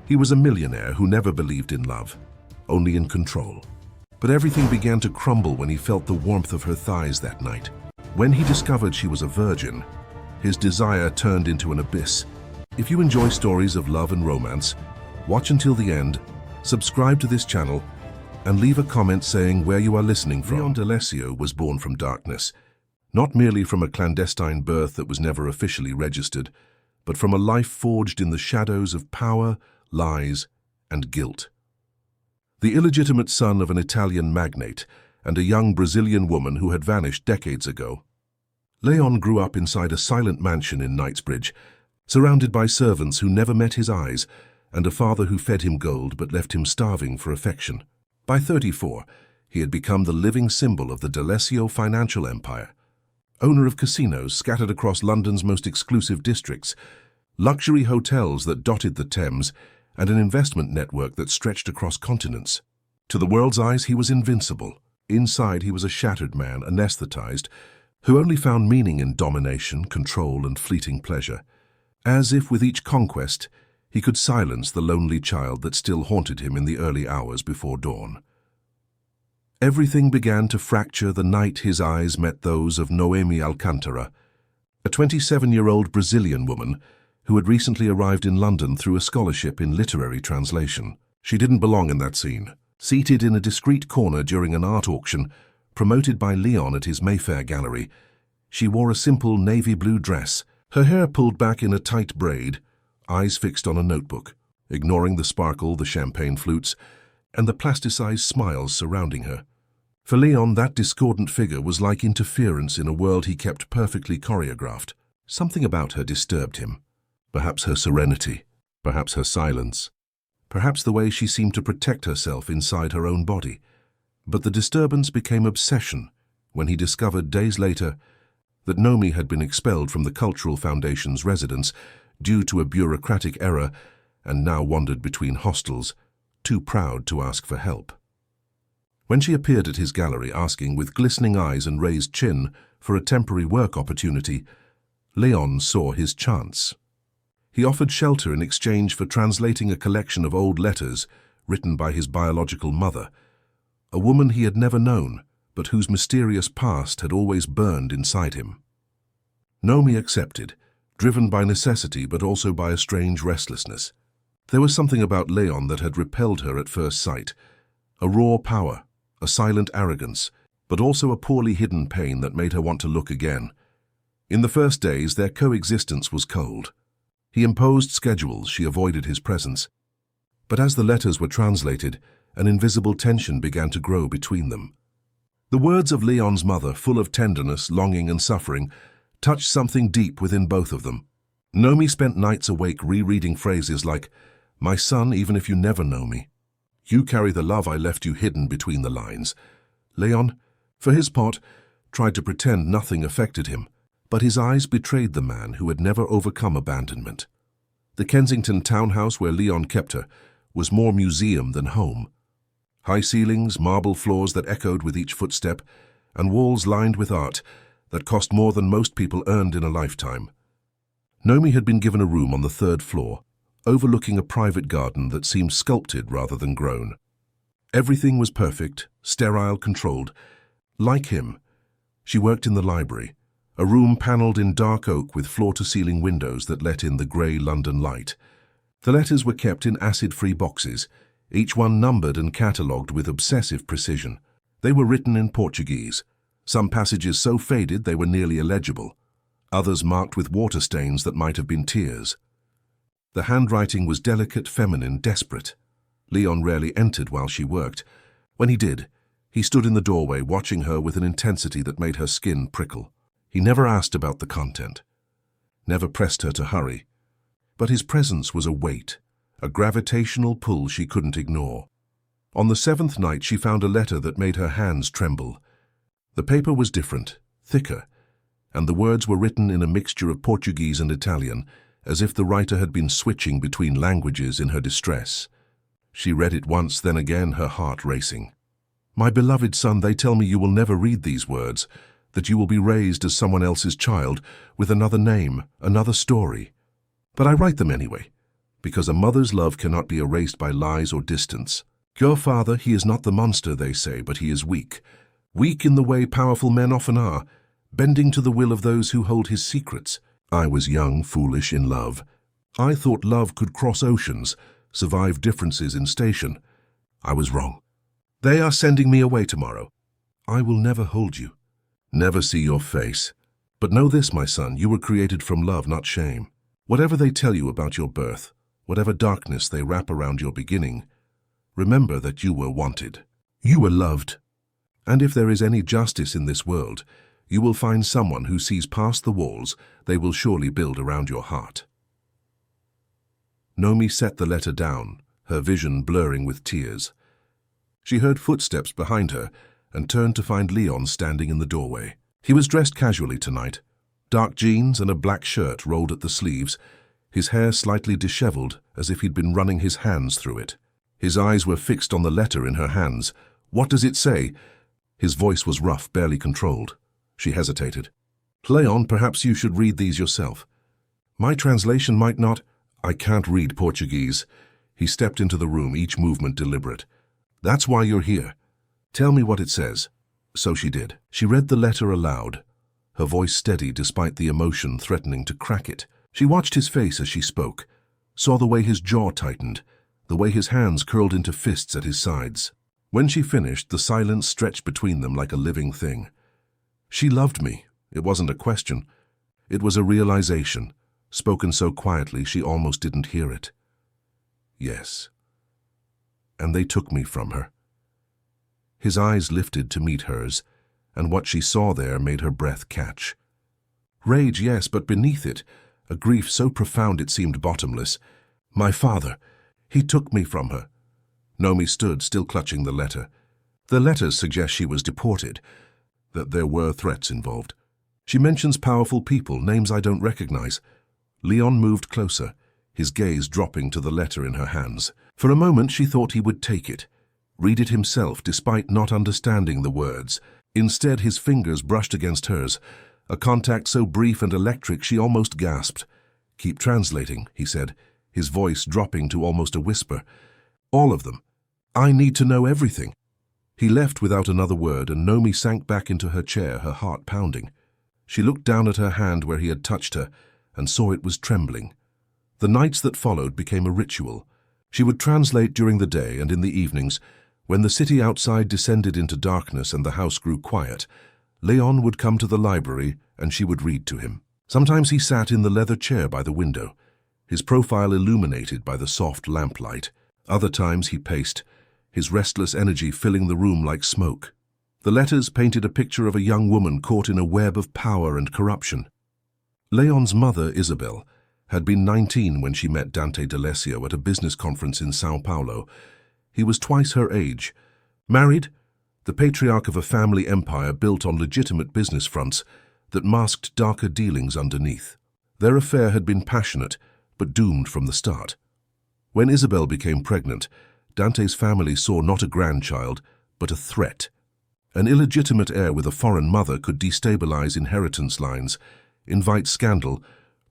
He was a millionaire who never believed in love, only in control. But everything began to crumble when he felt the warmth of her thighs that night. When he discovered she was a virgin, his desire turned into an abyss. If you enjoy stories of love and romance, watch until the end, subscribe to this channel, and leave a comment saying where you are listening from. Leon D'Alessio was born from darkness, not merely from a clandestine birth that was never officially registered, but from a life forged in the shadows of power, lies, and guilt. The illegitimate son of an Italian magnate and a young Brazilian woman who had vanished decades ago, Leon grew up inside a silent mansion in Knightsbridge, surrounded by servants who never met his eyes and a father who fed him gold but left him starving for affection. By 34, he had become the living symbol of the D'Alessio financial empire, owner of casinos scattered across London's most exclusive districts, luxury hotels that dotted the Thames, and an investment network that stretched across continents. To the world's eyes, he was invincible. Inside, he was a shattered man, anesthetized, who only found meaning in domination, control, and fleeting pleasure. As if with each conquest, he could silence the lonely child that still haunted him in the early hours before dawn. Everything began to fracture the night his eyes met those of Noemi Alcantara, a 27-year-old Brazilian woman who had recently arrived in London through a scholarship in literary translation. She didn't belong in that scene. Seated in a discreet corner during an art auction promoted by Leon at his Mayfair gallery, she wore a simple navy blue dress, her hair pulled back in a tight braid, eyes fixed on a notebook, ignoring the sparkle, the champagne flutes, and the plasticized smiles surrounding her. For Leon, that discordant figure was like interference in a world he kept perfectly choreographed. Something about her disturbed him. Perhaps her serenity, perhaps her silence, perhaps the way she seemed to protect herself inside her own body. But the disturbance became obsession when he discovered days later that Noemi had been expelled from the Cultural Foundation's residence due to a bureaucratic error and now wandered between hostels, too proud to ask for help. When she appeared at his gallery asking with glistening eyes and raised chin for a temporary work opportunity, Leon saw his chance. He offered shelter in exchange for translating a collection of old letters written by his biological mother, a woman he had never known, but whose mysterious past had always burned inside him. Noemi accepted, driven by necessity but also by a strange restlessness. There was something about Leon that had repelled her at first sight, a raw power, a silent arrogance, but also a poorly hidden pain that made her want to look again. In the first days, their coexistence was cold. He imposed schedules, she avoided his presence. But as the letters were translated, an invisible tension began to grow between them. The words of Leon's mother, full of tenderness, longing, and suffering, touched something deep within both of them. Noemi spent nights awake rereading phrases like, "My son, even if you never know me. You carry the love I left you hidden between the lines." Leon, for his part, tried to pretend nothing affected him, but his eyes betrayed the man who had never overcome abandonment. The Kensington townhouse where Leon kept her was more museum than home. High ceilings, marble floors that echoed with each footstep, and walls lined with art that cost more than most people earned in a lifetime. Noemi had been given a room on the 3rd floor, overlooking a private garden that seemed sculpted rather than grown. Everything was perfect, sterile, controlled. Like him, she worked in the library, a room panelled in dark oak with floor-to-ceiling windows that let in the grey London light. The letters were kept in acid-free boxes, each one numbered and catalogued with obsessive precision. They were written in Portuguese, some passages so faded they were nearly illegible, others marked with water stains that might have been tears. The handwriting was delicate, feminine, desperate. Leon rarely entered while she worked. When he did, he stood in the doorway watching her with an intensity that made her skin prickle. He never asked about the content, never pressed her to hurry, but his presence was a weight, a gravitational pull she couldn't ignore. On the 7th night, she found a letter that made her hands tremble. The paper was different, thicker, and the words were written in a mixture of Portuguese and Italian, as if the writer had been switching between languages in her distress. She read it once, then again, her heart racing. "My beloved son, they tell me you will never read these words, that you will be raised as someone else's child, with another name, another story. But I write them anyway, because a mother's love cannot be erased by lies or distance. Your father, he is not the monster, they say, but he is weak. Weak in the way powerful men often are, bending to the will of those who hold his secrets. I was young, foolish, in love. I thought love could cross oceans, survive differences in station. I was wrong. They are sending me away tomorrow. I will never hold you, never see your face. But know this, my son, you were created from love, not shame. Whatever they tell you about your birth, whatever darkness they wrap around your beginning, remember that you were wanted. You were loved. And if there is any justice in this world, you will find someone who sees past the walls they will surely build around your heart. Nomi set the letter down, her vision blurring with tears. She heard footsteps behind her and turned to find Leon standing in the doorway. He was dressed casually tonight, dark jeans and a black shirt rolled at the sleeves, his hair slightly disheveled as if he'd been running his hands through it. His eyes were fixed on the letter in her hands. What does it say? His voice was rough, barely controlled. She hesitated. Leon, perhaps you should read these yourself. My translation might not... I can't read Portuguese. He stepped into the room, each movement deliberate. That's why you're here. Tell me what it says. So she did. She read the letter aloud, her voice steady despite the emotion threatening to crack it. She watched his face as she spoke, saw the way his jaw tightened, the way his hands curled into fists at his sides. When she finished, the silence stretched between them like a living thing. She loved me. It wasn't a question. It was a realization, spoken so quietly she almost didn't hear it. Yes. And they took me from her. His eyes lifted to meet hers, and what she saw there made her breath catch. Rage, yes, but beneath it, a grief so profound it seemed bottomless. My father, he took me from her. Nomi stood, still clutching the letter. The letters suggest she was deported, that there were threats involved. She mentions powerful people, names I don't recognize. Leon moved closer, his gaze dropping to the letter in her hands. For a moment she thought he would take it, read it himself despite not understanding the words. Instead, his fingers brushed against hers, a contact so brief and electric she almost gasped. Keep translating, he said, his voice dropping to almost a whisper. All of them. I need to know everything. He left without another word, and Nomi sank back into her chair, her heart pounding. She looked down at her hand where he had touched her and saw it was trembling. The nights that followed became a ritual. She would translate during the day, and in the evenings, when the city outside descended into darkness and the house grew quiet, Leon would come to the library and she would read to him. Sometimes he sat in the leather chair by the window, his profile illuminated by the soft lamplight. Other times he paced, his restless energy filling the room like smoke. The letters painted a picture of a young woman caught in a web of power and corruption. Leon's mother, Isabel, had been 19 when she met Dante D'Alessio at a business conference in Sao Paulo. He was twice her age. Married, the patriarch of a family empire built on legitimate business fronts that masked darker dealings underneath. Their affair had been passionate, but doomed from the start. When Isabel became pregnant, Dante's family saw not a grandchild, but a threat. An illegitimate heir with a foreign mother could destabilize inheritance lines, invite scandal,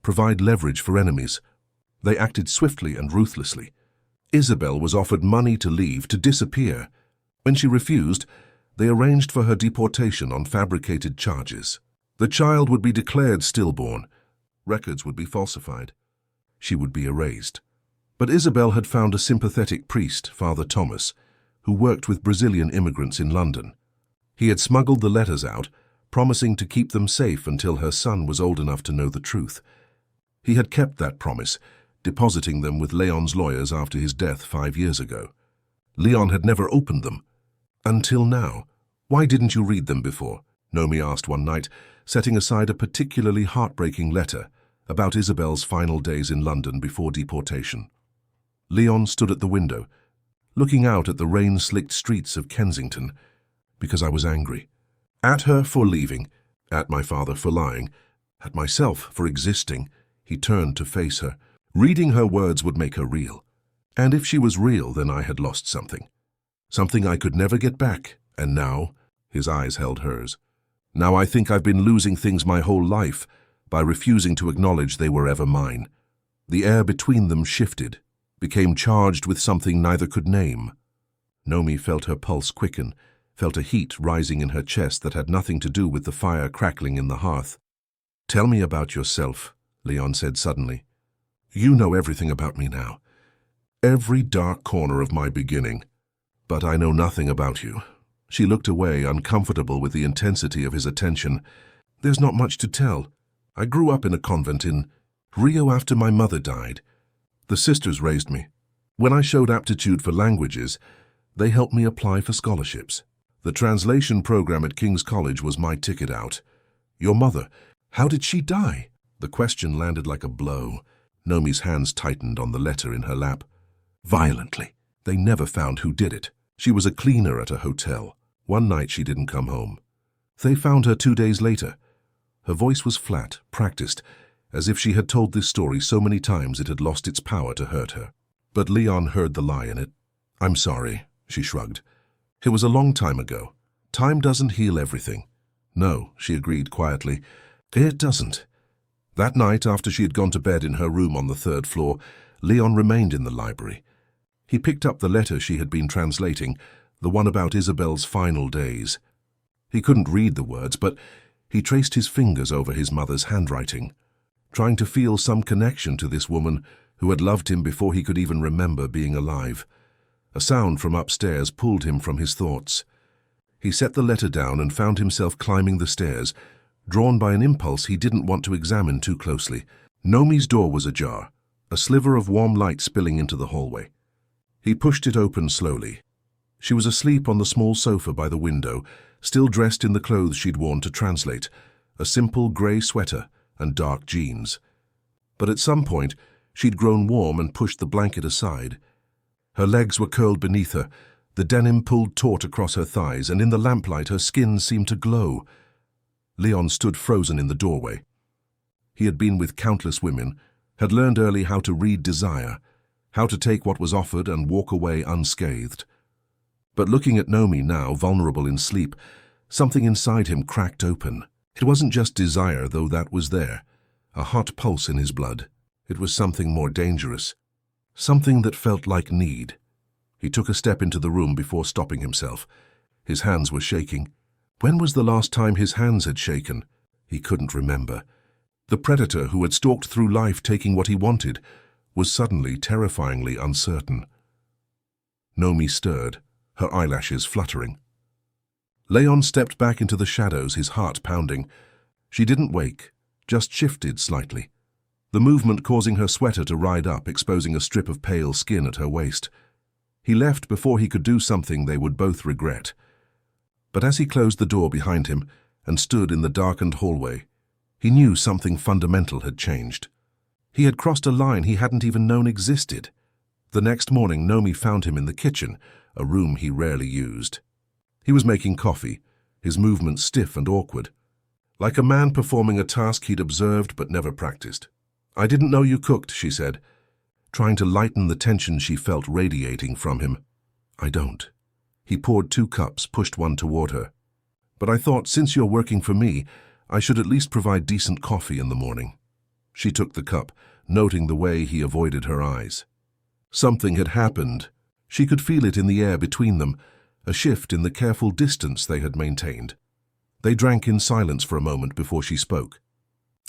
provide leverage for enemies. They acted swiftly and ruthlessly. Isabel was offered money to leave, to disappear. When she refused, they arranged for her deportation on fabricated charges. The child would be declared stillborn. Records would be falsified. She would be erased. But Isabel had found a sympathetic priest, Father Thomas, who worked with Brazilian immigrants in London. He had smuggled the letters out, promising to keep them safe until her son was old enough to know the truth. He had kept that promise, depositing them with Leon's lawyers after his death 5 years ago. Leon had never opened them. Until now. Why didn't you read them before? Nomi asked one night, setting aside a particularly heartbreaking letter about Isabel's final days in London before deportation. Leon stood at the window, looking out at the rain-slicked streets of Kensington, because I was angry. At her for leaving, at my father for lying, at myself for existing. He turned to face her. Reading her words would make her real. And if she was real, then I had lost something. Something I could never get back. And now, his eyes held hers. Now I think I've been losing things my whole life by refusing to acknowledge they were ever mine. The air between them shifted, became charged with something neither could name. Nomi felt her pulse quicken, felt a heat rising in her chest that had nothing to do with the fire crackling in the hearth. "Tell me about yourself," Leon said suddenly. "You know everything about me now. Every dark corner of my beginning. But I know nothing about you." She looked away, uncomfortable with the intensity of his attention. "There's not much to tell. I grew up in a convent in Rio after my mother died. The sisters raised me. When I showed aptitude for languages, they helped me apply for scholarships. The translation program at King's College was my ticket out. Your mother, how did she die?" The question landed like a blow. Nomi's hands tightened on the letter in her lap. "Violently. They never found who did it. She was a cleaner at a hotel. One night she didn't come home. They found her 2 days later." Her voice was flat, practiced, as if she had told this story so many times it had lost its power to hurt her. But Leon heard the lie in it. "I'm sorry," she shrugged. "It was a long time ago. Time doesn't heal everything." "No," she agreed quietly. "It doesn't." That night, after she had gone to bed in her room on the 3rd floor, Leon remained in the library. He picked up the letter she had been translating, the one about Isabel's final days. He couldn't read the words, but he traced his fingers over his mother's handwriting, trying to feel some connection to this woman who had loved him before he could even remember being alive. A sound from upstairs pulled him from his thoughts. He set the letter down and found himself climbing the stairs, drawn by an impulse he didn't want to examine too closely. Nomi's door was ajar, a sliver of warm light spilling into the hallway. He pushed it open slowly. She was asleep on the small sofa by the window, still dressed in the clothes she'd worn to translate, a simple grey sweater and dark jeans. But at some point, she'd grown warm and pushed the blanket aside. Her legs were curled beneath her, the denim pulled taut across her thighs, and in the lamplight her skin seemed to glow. Leon stood frozen in the doorway. He had been with countless women, had learned early how to read desire, how to take what was offered and walk away unscathed. But looking at Nomi now, vulnerable in sleep, something inside him cracked open. It wasn't just desire, though that was there, a hot pulse in his blood. It was something more dangerous, something that felt like need. He took a step into the room before stopping himself. His hands were shaking. When was the last time his hands had shaken? He couldn't remember. The predator who had stalked through life taking what he wanted was suddenly terrifyingly uncertain. Nomi stirred, her eyelashes fluttering. Leon stepped back into the shadows, his heart pounding. She didn't wake, just shifted slightly, the movement causing her sweater to ride up, exposing a strip of pale skin at her waist. He left before he could do something they would both regret. But as he closed the door behind him and stood in the darkened hallway, he knew something fundamental had changed. He had crossed a line he hadn't even known existed. The next morning, Nomi found him in the kitchen, a room he rarely used. He was making coffee, his movements stiff and awkward, like a man performing a task he'd observed but never practiced. "I didn't know you cooked," she said, trying to lighten the tension she felt radiating from him. "I don't." He poured 2 cups, pushed one toward her. "But I thought, since you're working for me, I should at least provide decent coffee in the morning." She took the cup, noting the way he avoided her eyes. Something had happened. She could feel it in the air between them, a shift in the careful distance they had maintained. They drank in silence for a moment before she spoke.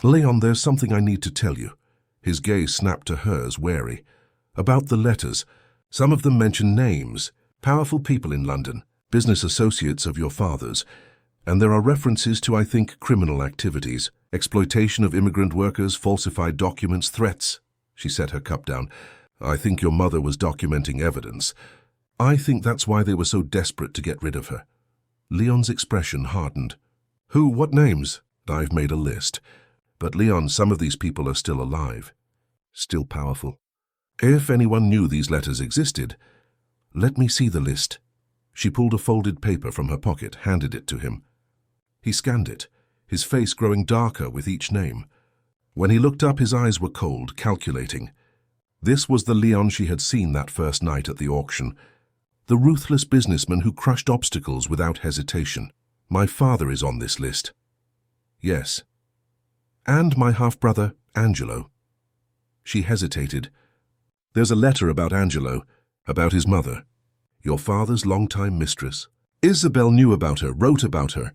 "Leon, there's something I need to tell you." His gaze snapped to hers, wary. "About the letters. Some of them mention names, powerful people in London, business associates of your father's, and there are references to, I think, criminal activities, exploitation of immigrant workers, falsified documents, threats." She set her cup down. "I think your mother was documenting evidence. I think that's why they were so desperate to get rid of her." Leon's expression hardened. "Who? What names?" "I've made a list. But Leon, some of these people are still alive. Still powerful. If anyone knew these letters existed, let me see the list." She pulled a folded paper from her pocket, handed it to him. He scanned it, his face growing darker with each name. When he looked up, his eyes were cold, calculating. This was the Leon she had seen that first night at the auction, the ruthless businessman who crushed obstacles without hesitation. "My father is on this list." "Yes." "And my half-brother, Angelo." She hesitated. There's a letter about Angelo, about his mother, your father's longtime mistress. Isabel knew about her, wrote about her.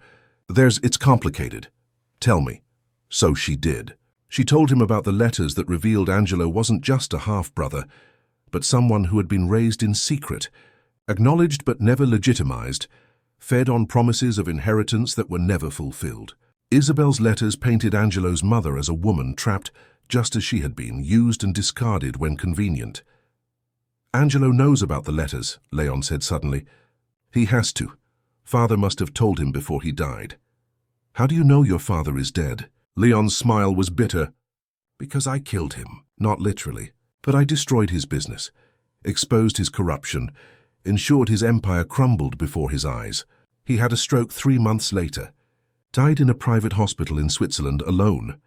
It's complicated. Tell me. So she did. She told him about the letters that revealed Angelo wasn't just a half-brother, but someone who had been raised in secret, acknowledged but never legitimized, fed on promises of inheritance that were never fulfilled. Isabel's letters painted Angelo's mother as a woman trapped just as she had been, used and discarded when convenient. Angelo knows about the letters, Leon said suddenly. He has to. Father must have told him before he died. How do you know your father is dead? Leon's smile was bitter. Because I killed him, not literally, but I destroyed his business, exposed his corruption, ensured his empire crumbled before his eyes. He had a stroke 3 months later, died in a private hospital in Switzerland alone.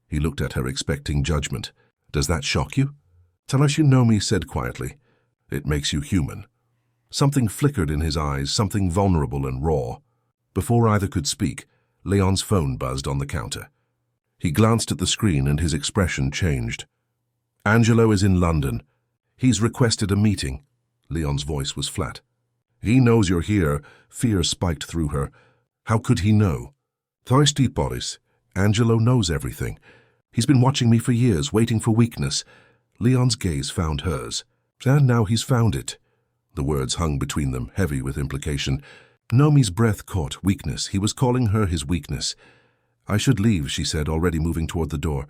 He looked at her, expecting judgment. Does that shock you? Tanashi Nomi said quietly, It makes you human. Something flickered in his eyes, something vulnerable and raw. Before either could speak, Leon's phone buzzed on the counter. He glanced at the screen and his expression changed. Angelo is in London. He's requested a meeting. Leon's voice was flat. He knows you're here. Fear spiked through her. How could he know? Thirsty Boris. Angelo knows everything. He's been watching me for years, waiting for weakness. Leon's gaze found hers. And now he's found it. The words hung between them, heavy with implication. Nomi's breath caught. Weakness. He was calling her his weakness. I should leave, she said, already moving toward the door.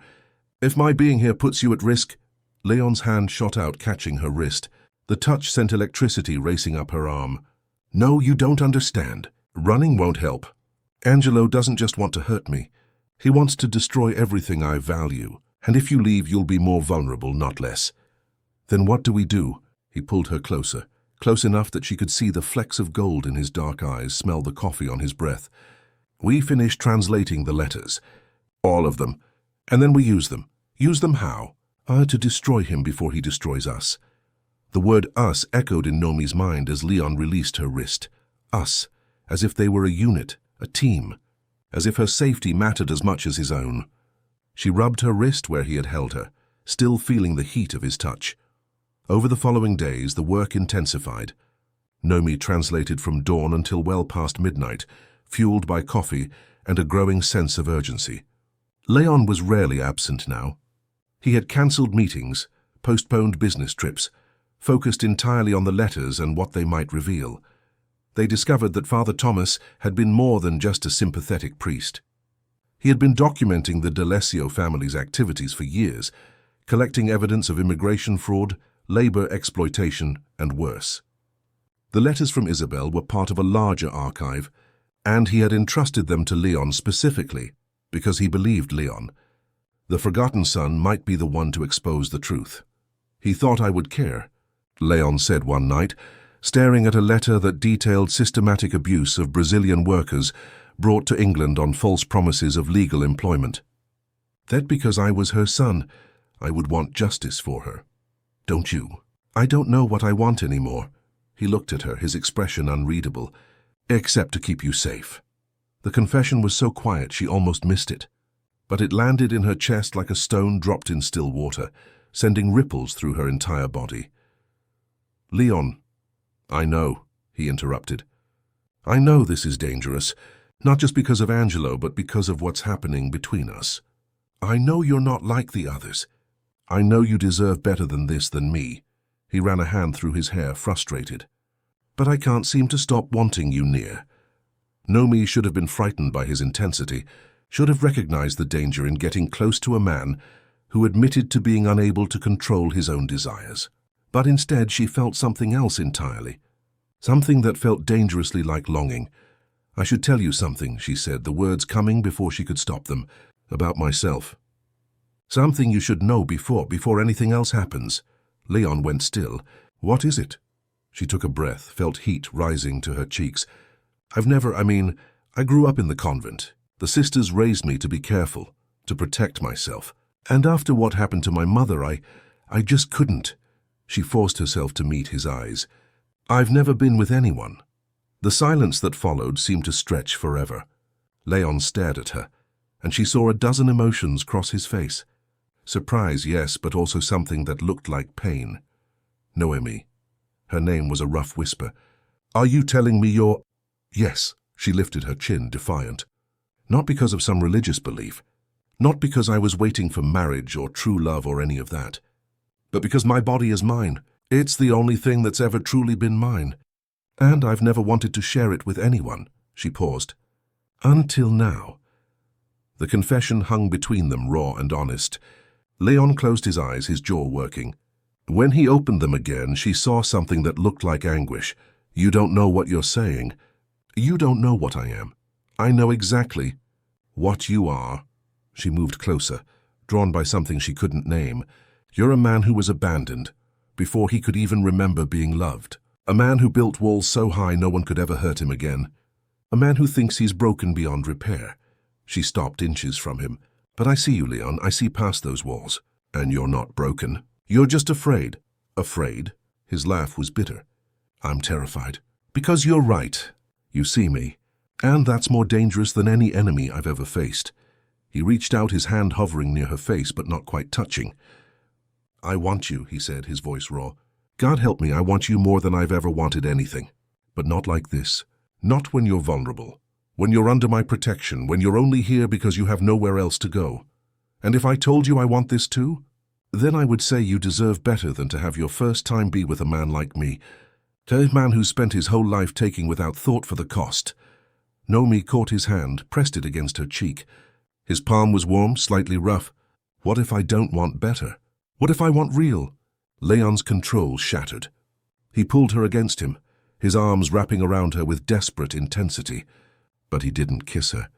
If my being here puts you at risk... Leon's hand shot out, catching her wrist. The touch sent electricity racing up her arm. No, you don't understand. Running won't help. Angelo doesn't just want to hurt me. He wants to destroy everything I value. And if you leave, you'll be more vulnerable, not less. Then what do we do? He pulled her closer, close enough that she could see the flecks of gold in his dark eyes, smell the coffee on his breath. We finish translating the letters. All of them. And then we use them. Use them how? To destroy him before he destroys us. The word us echoed in Nomi's mind as Leon released her wrist. Us, as if they were a unit, a team, as if her safety mattered as much as his own. She rubbed her wrist where he had held her, still feeling the heat of his touch. Over the following days, the work intensified. Nomi translated from dawn until well past midnight, fueled by coffee and a growing sense of urgency. Leon was rarely absent now. He had cancelled meetings, postponed business trips, focused entirely on the letters and what they might reveal. They discovered that Father Thomas had been more than just a sympathetic priest. He had been documenting the D'Alessio family's activities for years, collecting evidence of immigration fraud, labor exploitation, and worse. The letters from Isabel were part of a larger archive, and he had entrusted them to Leon specifically because he believed Leon. The forgotten son might be the one to expose the truth. He thought I would care, Leon said one night, staring at a letter that detailed systematic abuse of Brazilian workers brought to England on false promises of legal employment. That because I was her son, I would want justice for her. Don't you? I don't know what I want anymore. He looked at her, his expression unreadable. Except to keep you safe. The confession was so quiet she almost missed it. But it landed in her chest like a stone dropped in still water, sending ripples through her entire body. Leon, I know, he interrupted. I know this is dangerous, not just because of Angelo, but because of what's happening between us. I know you're not like the others. I know you deserve better than this than me. He ran a hand through his hair, frustrated. But I can't seem to stop wanting you near. Nomi should have been frightened by his intensity, should have recognized the danger in getting close to a man who admitted to being unable to control his own desires. But instead she felt something else entirely, something that felt dangerously like longing. I should tell you something, she said, the words coming before she could stop them, about myself. Something you should know before anything else happens. Leon went still. What is it? She took a breath, felt heat rising to her cheeks. I grew up in the convent. The sisters raised me to be careful, to protect myself. And after what happened to my mother, I just couldn't. She forced herself to meet his eyes. I've never been with anyone. The silence that followed seemed to stretch forever. Leon stared at her, and she saw a dozen emotions cross his face. Surprise, yes, but also something that looked like pain. Noemi. Her name was a rough whisper. Are you telling me you're— Yes, she lifted her chin, defiant. Not because of some religious belief. Not because I was waiting for marriage or true love or any of that. But because my body is mine. It's the only thing that's ever truly been mine. And I've never wanted to share it with anyone. She paused. Until now. The confession hung between them, raw and honest. Leon closed his eyes, his jaw working. When he opened them again, she saw something that looked like anguish. You don't know what you're saying. You don't know what I am. I know exactly what you are. She moved closer, drawn by something she couldn't name. You're a man who was abandoned, before he could even remember being loved. A man who built walls so high no one could ever hurt him again. A man who thinks he's broken beyond repair. She stopped inches from him. But I see you, Leon. I see past those walls. And you're not broken. You're just afraid. Afraid? His laugh was bitter. I'm terrified. Because you're right. You see me. And that's more dangerous than any enemy I've ever faced. He reached out, his hand hovering near her face, but not quite touching. I want you, he said, his voice raw. God help me, I want you more than I've ever wanted anything. But not like this. Not when you're vulnerable. When you're under my protection, when you're only here because you have nowhere else to go. And if I told you I want this too, then I would say you deserve better than to have your first time be with a man like me. A man who spent his whole life taking without thought for the cost. Noemi caught his hand, pressed it against her cheek. His palm was warm, slightly rough. What if I don't want better? What if I want real? Leon's control shattered. He pulled her against him, his arms wrapping around her with desperate intensity. But he didn't kiss her.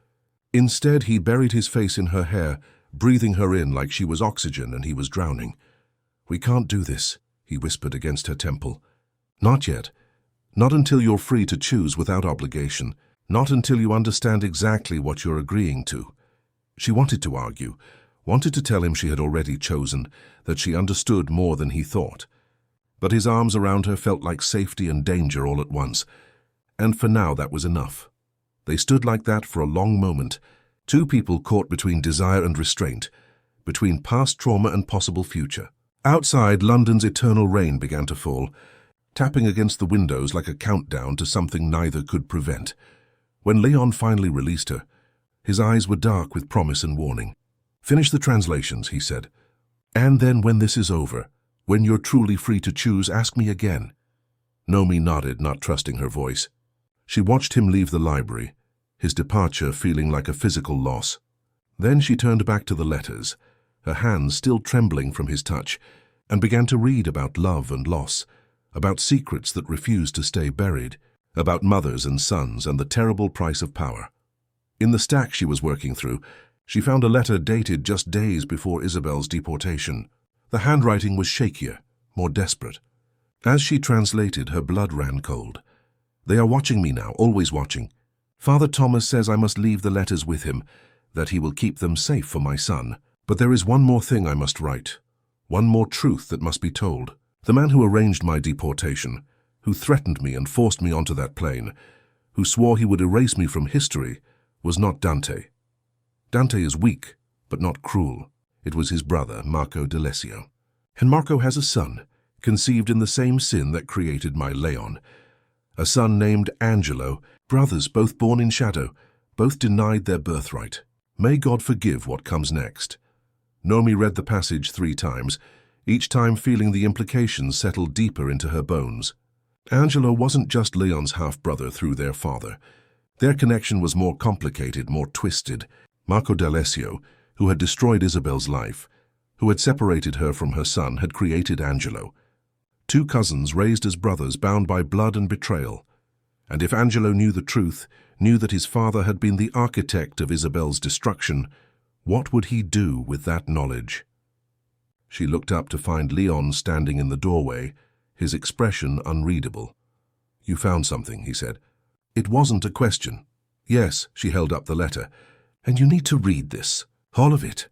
Instead, he buried his face in her hair, breathing her in like she was oxygen and he was drowning. We can't do this, he whispered against her temple. Not yet. Not until you're free to choose without obligation. Not until you understand exactly what you're agreeing to. She wanted to argue, wanted to tell him she had already chosen, that she understood more than he thought. But his arms around her felt like safety and danger all at once. And for now that was enough. They stood like that for a long moment, two people caught between desire and restraint, between past trauma and possible future. Outside, London's eternal rain began to fall, tapping against the windows like a countdown to something neither could prevent. When Leon finally released her, his eyes were dark with promise and warning. Finish the translations, he said. And then when this is over, when you're truly free to choose, ask me again. Noemi nodded, not trusting her voice. She watched him leave the library, his departure feeling like a physical loss. Then she turned back to the letters, her hands still trembling from his touch, and began to read about love and loss, about secrets that refused to stay buried, about mothers and sons and the terrible price of power. In the stack she was working through, she found a letter dated just days before Isabel's deportation. The handwriting was shakier, more desperate. As she translated, her blood ran cold. They are watching me now, always watching. Father Thomas says I must leave the letters with him, that he will keep them safe for my son. But there is one more thing I must write, one more truth that must be told. The man who arranged my deportation, who threatened me and forced me onto that plane, who swore he would erase me from history, was not Dante. Dante is weak, but not cruel. It was his brother, Marco d'Alessio. And Marco has a son, conceived in the same sin that created my Leon. A son named Angelo, brothers both born in shadow, both denied their birthright. May God forgive what comes next. Noemi read the passage 3 times, each time feeling the implications settle deeper into her bones. Angelo wasn't just Leon's half-brother through their father. Their connection was more complicated, more twisted. Marco d'Alessio, who had destroyed Isabel's life, who had separated her from her son, had created Angelo. 2 cousins raised as brothers, bound by blood and betrayal. And if Angelo knew the truth, knew that his father had been the architect of Isabel's destruction, what would he do with that knowledge? She looked up to find Leon standing in the doorway, his expression unreadable. You found something, he said. It wasn't a question. Yes, she held up the letter. And you need to read this, all of it.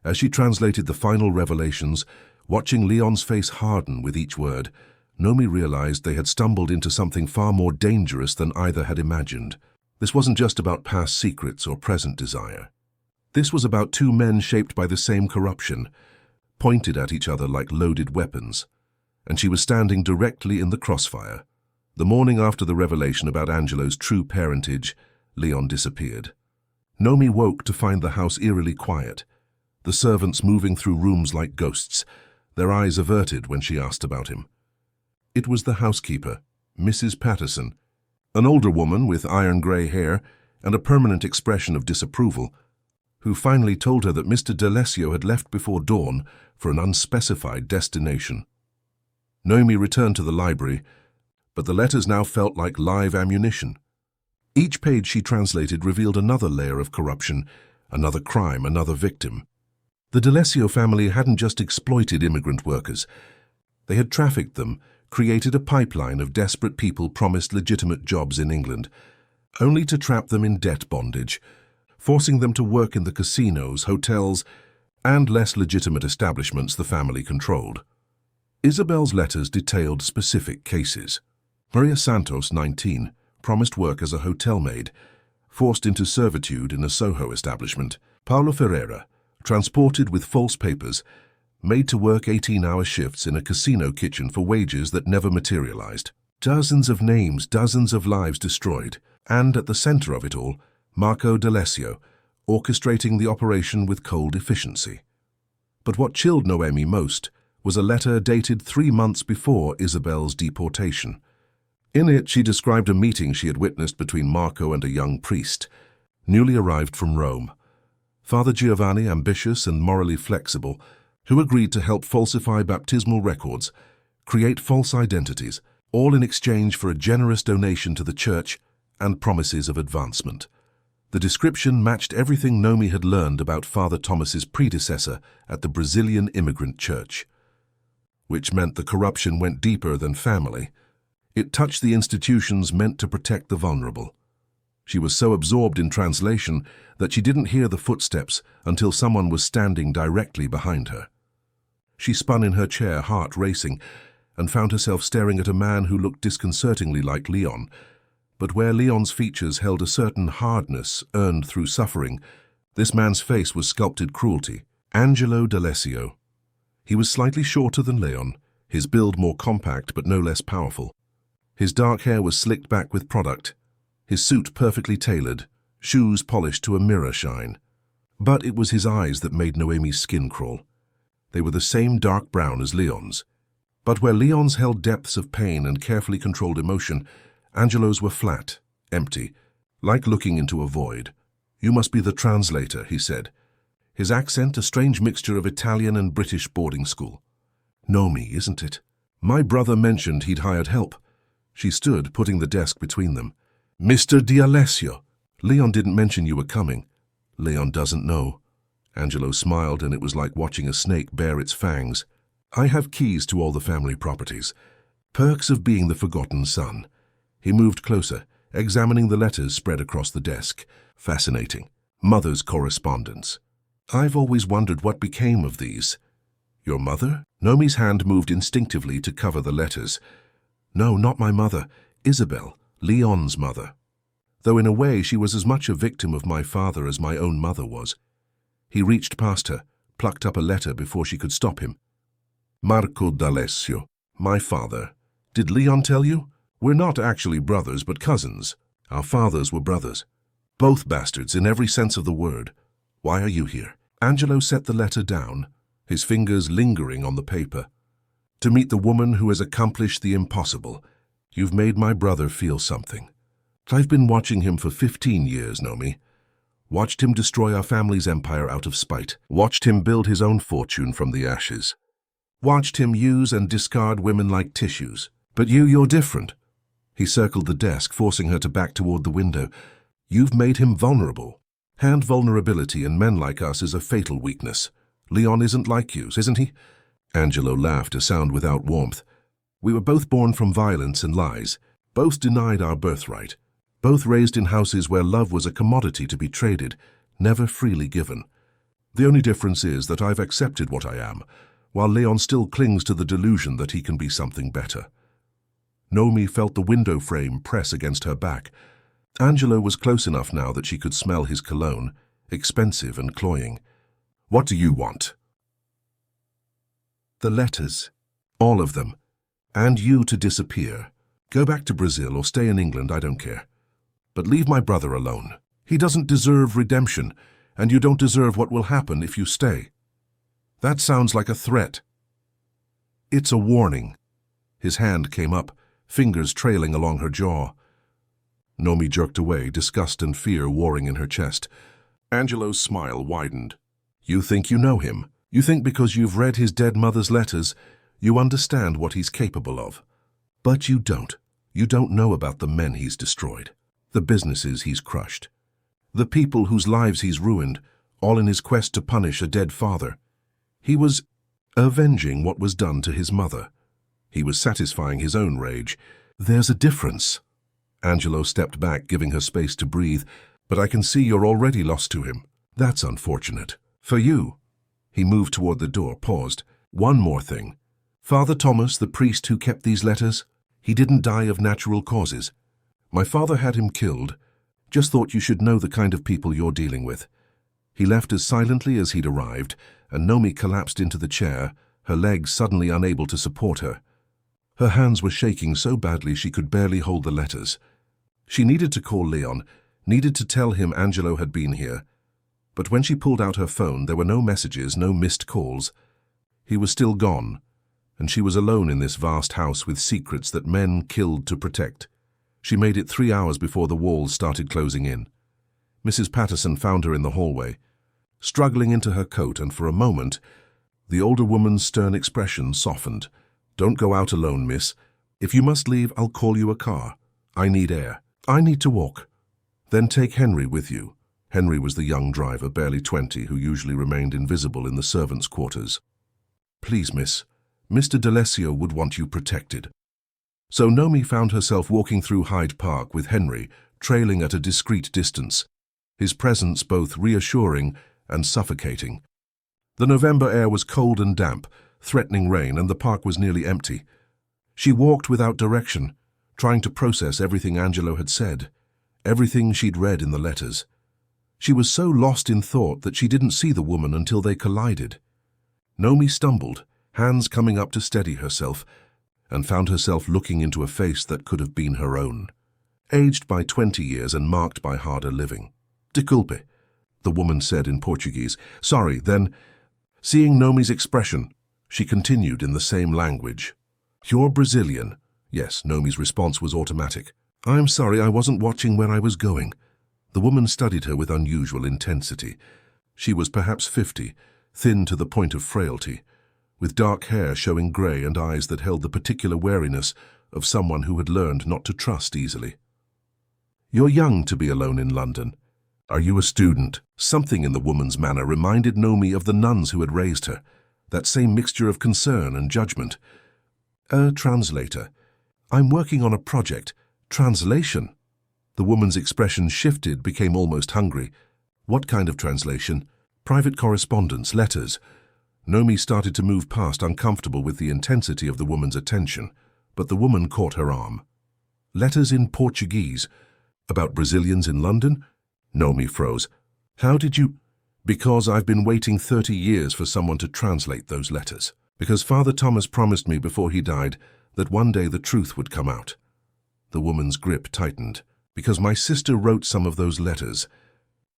As she translated the final revelations, watching Leon's face harden with each word, Noemi realized they had stumbled into something far more dangerous than either had imagined. This wasn't just about past secrets or present desire. This was about two men shaped by the same corruption, pointed at each other like loaded weapons, and she was standing directly in the crossfire. The morning after the revelation about Angelo's true parentage, Leon disappeared. Nomi woke to find the house eerily quiet, the servants moving through rooms like ghosts, their eyes averted when she asked about him. It was the housekeeper, Mrs. Patterson, an older woman with iron-grey hair and a permanent expression of disapproval, who finally told her that Mr. D'Alessio had left before dawn for an unspecified destination. Nomi returned to the library, but the letters now felt like live ammunition. Each page she translated revealed another layer of corruption, another crime, another victim. The D'Alessio family hadn't just exploited immigrant workers. They had trafficked them, created a pipeline of desperate people promised legitimate jobs in England, only to trap them in debt bondage, forcing them to work in the casinos, hotels, and less legitimate establishments the family controlled. Isabel's letters detailed specific cases. Maria Santos, 19, promised work as a hotel maid, forced into servitude in a Soho establishment. Paulo Ferreira, transported with false papers, made to work 18-hour shifts in a casino kitchen for wages that never materialized. Dozens of names, dozens of lives destroyed, and at the center of it all, Marco D'Alessio, orchestrating the operation with cold efficiency. But what chilled Noemi most was a letter dated 3 months before Isabel's deportation. In it, she described a meeting she had witnessed between Marco and a young priest, newly arrived from Rome. Father Giovanni, ambitious and morally flexible, who agreed to help falsify baptismal records, create false identities, all in exchange for a generous donation to the church and promises of advancement. The description matched everything Nomi had learned about Father Thomas's predecessor at the Brazilian immigrant church, which meant the corruption went deeper than family. It touched the institutions meant to protect the vulnerable. She was so absorbed in translation that she didn't hear the footsteps until someone was standing directly behind her. She spun in her chair, heart racing, and found herself staring at a man who looked disconcertingly like Leon. But where Leon's features held a certain hardness earned through suffering, this man's face was sculpted cruelty. Angelo D'Alessio. He was slightly shorter than Leon, his build more compact but no less powerful. His dark hair was slicked back with product, his suit perfectly tailored, shoes polished to a mirror shine. But it was his eyes that made Noemi's skin crawl. They were the same dark brown as Leon's. But where Leon's held depths of pain and carefully controlled emotion, Angelo's were flat, empty, like looking into a void. "You must be the translator," he said. His accent a strange mixture of Italian and British boarding school. "Nomi, isn't it? My brother mentioned he'd hired help." She stood, putting the desk between them. "Mr. D'Alessio, Leon didn't mention you were coming." "Leon doesn't know." Angelo smiled, and it was like watching a snake bare its fangs. "I have keys to all the family properties. Perks of being the forgotten son." He moved closer, examining the letters spread across the desk. "Fascinating. Mother's correspondence. I've always wondered what became of these." "Your mother?" Nomi's hand moved instinctively to cover the letters. "No, not my mother. Isabel, Leon's mother. Though in a way she was as much a victim of my father as my own mother was." He reached past her, plucked up a letter before she could stop him. "Marco D'Alessio, my father. Did Leon tell you? We're not actually brothers, but cousins. Our fathers were brothers. Both bastards in every sense of the word. Why are you here?" Angelo set the letter down, his fingers lingering on the paper. "To meet the woman who has accomplished the impossible. You've made my brother feel something. I've been watching him for 15 years, Nomi. Watched him destroy our family's empire out of spite. Watched him build his own fortune from the ashes. Watched him use and discard women like tissues. But you're different." He circled the desk, forcing her to back toward the window. "You've made him vulnerable. And vulnerability in men like us is a fatal weakness. Leon isn't like you, isn't he?" Angelo laughed, a sound without warmth. "We were both born from violence and lies, both denied our birthright, both raised in houses where love was a commodity to be traded, never freely given. The only difference is that I've accepted what I am, while Leon still clings to the delusion that he can be something better." Nomi felt the window frame press against her back. Angelo was close enough now that she could smell his cologne, expensive and cloying. "What do you want?" "The letters. All of them. And you to disappear. Go back to Brazil or stay in England, I don't care. But leave my brother alone. He doesn't deserve redemption, and you don't deserve what will happen if you stay." "That sounds like a threat." "It's a warning." His hand came up, fingers trailing along her jaw. Nomi jerked away, disgust and fear warring in her chest. Angelo's smile widened. "You think you know him? You think because you've read his dead mother's letters, you understand what he's capable of. But you don't. You don't know about the men he's destroyed, the businesses he's crushed, the people whose lives he's ruined, all in his quest to punish a dead father. He was avenging what was done to his mother. He was satisfying his own rage. There's a difference." Angelo stepped back, giving her space to breathe. "But I can see you're already lost to him. That's unfortunate. For you." He moved toward the door, paused. "One more thing. Father Thomas, the priest who kept these letters, he didn't die of natural causes. My father had him killed. Just thought you should know the kind of people you're dealing with." He left as silently as he'd arrived, and Nomi collapsed into the chair, her legs suddenly unable to support her. Her hands were shaking so badly she could barely hold the letters. She needed to call Leon, needed to tell him Angelo had been here. But when she pulled out her phone, there were no messages, no missed calls. He was still gone, and she was alone in this vast house with secrets that men killed to protect. She made it 3 hours before the walls started closing in. Mrs. Patterson found her in the hallway, struggling into her coat, and for a moment, the older woman's stern expression softened. "Don't go out alone, miss. If you must leave, I'll call you a car. I need air. I need to walk. Then take Henry with you." Henry was the young driver, barely 20, who usually remained invisible in the servants' quarters. "Please, miss. Mr. D'Alessio would want you protected." So Nomi found herself walking through Hyde Park with Henry, trailing at a discreet distance, his presence both reassuring and suffocating. The November air was cold and damp, threatening rain, and the park was nearly empty. She walked without direction, trying to process everything Angelo had said, everything she'd read in the letters. She was so lost in thought that she didn't see the woman until they collided. Nomi stumbled, hands coming up to steady herself, and found herself looking into a face that could have been her own. Aged by 20 years and marked by harder living. "Desculpe," the woman said in Portuguese. "Sorry, then." Seeing Nomi's expression, she continued in the same language. "You're Brazilian." Yes, Nomi's response was automatic. "I'm sorry, I wasn't watching where I was going." The woman studied her with unusual intensity. She was perhaps 50, thin to the point of frailty, with dark hair showing grey and eyes that held the particular wariness of someone who had learned not to trust easily. "You're young to be alone in London. Are you a student?" Something in the woman's manner reminded Nomi of the nuns who had raised her, that same mixture of concern and judgment. "A translator. I'm working on a project. Translation?" The woman's expression shifted, became almost hungry. "What kind of translation?" "Private correspondence, letters." Nomi started to move past, uncomfortable with the intensity of the woman's attention, but the woman caught her arm. "Letters in Portuguese? About Brazilians in London?" Nomi froze. "How did you—" "Because I've been waiting 30 years for someone to translate those letters. Because Father Thomas promised me before he died that one day the truth would come out." The woman's grip tightened. "Because my sister wrote some of those letters.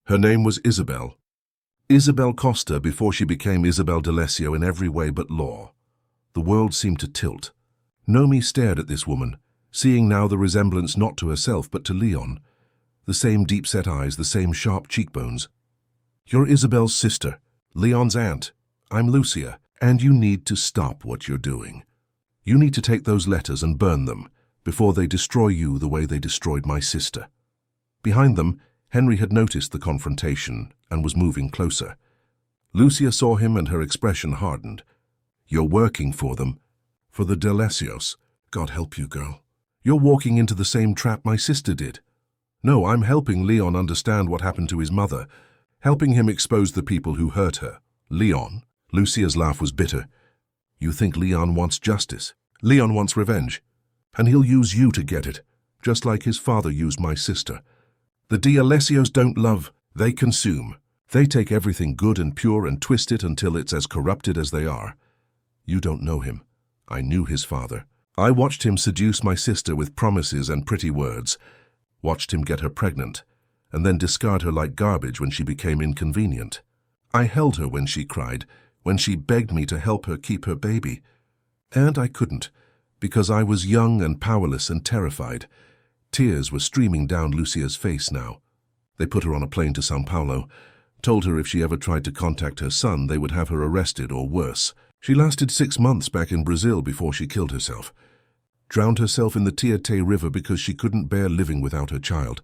Her name was Isabel. Isabel Costa, before she became Isabel D'Alessio in every way but law." The world seemed to tilt. Nomi stared at this woman, seeing now the resemblance not to herself but to Leon. The same deep-set eyes, the same sharp cheekbones. "You're Isabel's sister, Leon's aunt. I'm Lucia, and you need to stop what you're doing. You need to take those letters and burn them before they destroy you the way they destroyed my sister." Behind them, Henry had noticed the confrontation and was moving closer. Lucia saw him and her expression hardened. "You're working for them, for the D'Alessios. God help you, girl. You're walking into the same trap my sister did." "No, I'm helping Leon understand what happened to his mother, helping him expose the people who hurt her." "Leon?" Lucia's laugh was bitter. "You think Leon wants justice? Leon wants revenge, and he'll use you to get it, just like his father used my sister. The D'Alessios don't love, they consume. They take everything good and pure and twist it until it's as corrupted as they are. You don't know him. I knew his father. I watched him seduce my sister with promises and pretty words, watched him get her pregnant, and then discard her like garbage when she became inconvenient. I held her when she cried, when she begged me to help her keep her baby. And I couldn't, because I was young and powerless and terrified. Tears were streaming down Lucia's face now. They put her on a plane to São Paulo, told her if she ever tried to contact her son, they would have her arrested or worse. She lasted 6 months back in Brazil before she killed herself. Drowned herself in the Tietê River because she couldn't bear living without her child.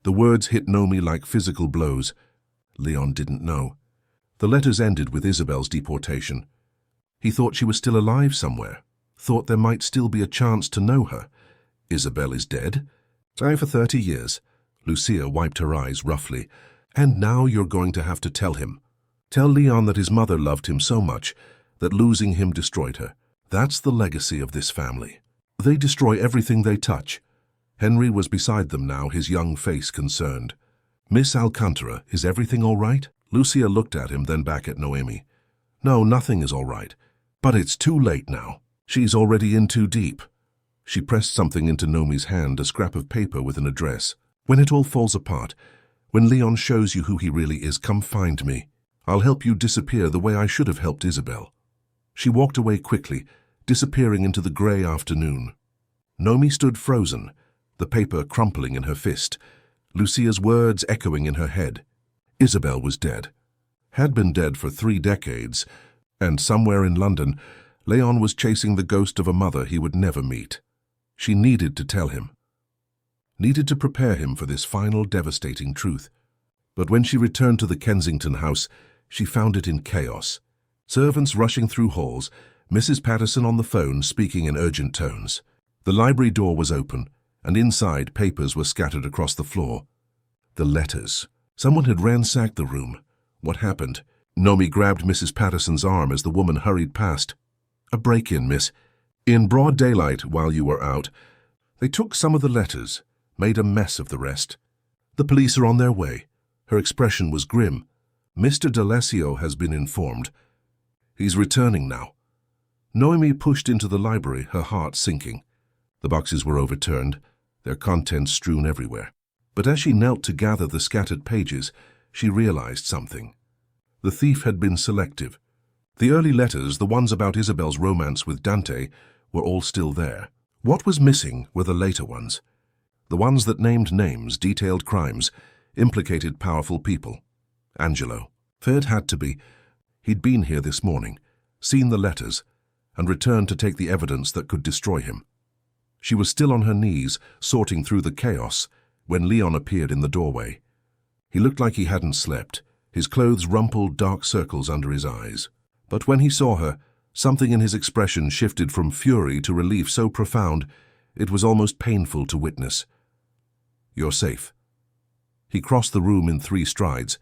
The words hit Nomi like physical blows. Leon didn't know. The letters ended with Isabel's deportation. He thought she was still alive somewhere, thought there might still be a chance to know her. Isabel is dead? Try for 30 years. Lucia wiped her eyes roughly. And now you're going to have to tell him. Tell Leon that his mother loved him so much that losing him destroyed her. That's the legacy of this family. They destroy everything they touch. Henry was beside them now, his young face concerned. Miss Alcantara, is everything all right? Lucia looked at him, then back at Noemi. No, nothing is all right. But it's too late now. She's already in too deep. She pressed something into Nomi's hand, a scrap of paper with an address. When it all falls apart, when Leon shows you who he really is, come find me. I'll help you disappear the way I should have helped Isabel. She walked away quickly, disappearing into the grey afternoon. Nomi stood frozen, the paper crumpling in her fist, Lucia's words echoing in her head. Isabel was dead. Had been dead for 3 decades, and somewhere in London, Leon was chasing the ghost of a mother he would never meet. She needed to tell him. Needed to prepare him for this final devastating truth. But when she returned to the Kensington house, she found it in chaos. Servants rushing through halls, Mrs. Patterson on the phone speaking in urgent tones. The library door was open, and inside papers were scattered across the floor. The letters. Someone had ransacked the room. What happened? Nomi grabbed Mrs. Patterson's arm as the woman hurried past. A break-in, miss. In broad daylight while you were out. They took some of the letters, made a mess of the rest. The police are on their way. Her expression was grim. Mr. D'Alessio has been informed. He's returning now. Noemi pushed into the library, her heart sinking. The boxes were overturned, their contents strewn everywhere. But as she knelt to gather the scattered pages, she realized something. The thief had been selective. The early letters, the ones about Isabel's romance with Dante, were all still there. What was missing were the later ones. The ones that named names, detailed crimes, implicated powerful people. Angelo. It had to be. He'd been here this morning, seen the letters, and returned to take the evidence that could destroy him. She was still on her knees, sorting through the chaos, when Leon appeared in the doorway. He looked like he hadn't slept, his clothes rumpled, dark circles under his eyes. But when he saw her, something in his expression shifted from fury to relief so profound it was almost painful to witness. You're safe. He crossed the room in 3 strides,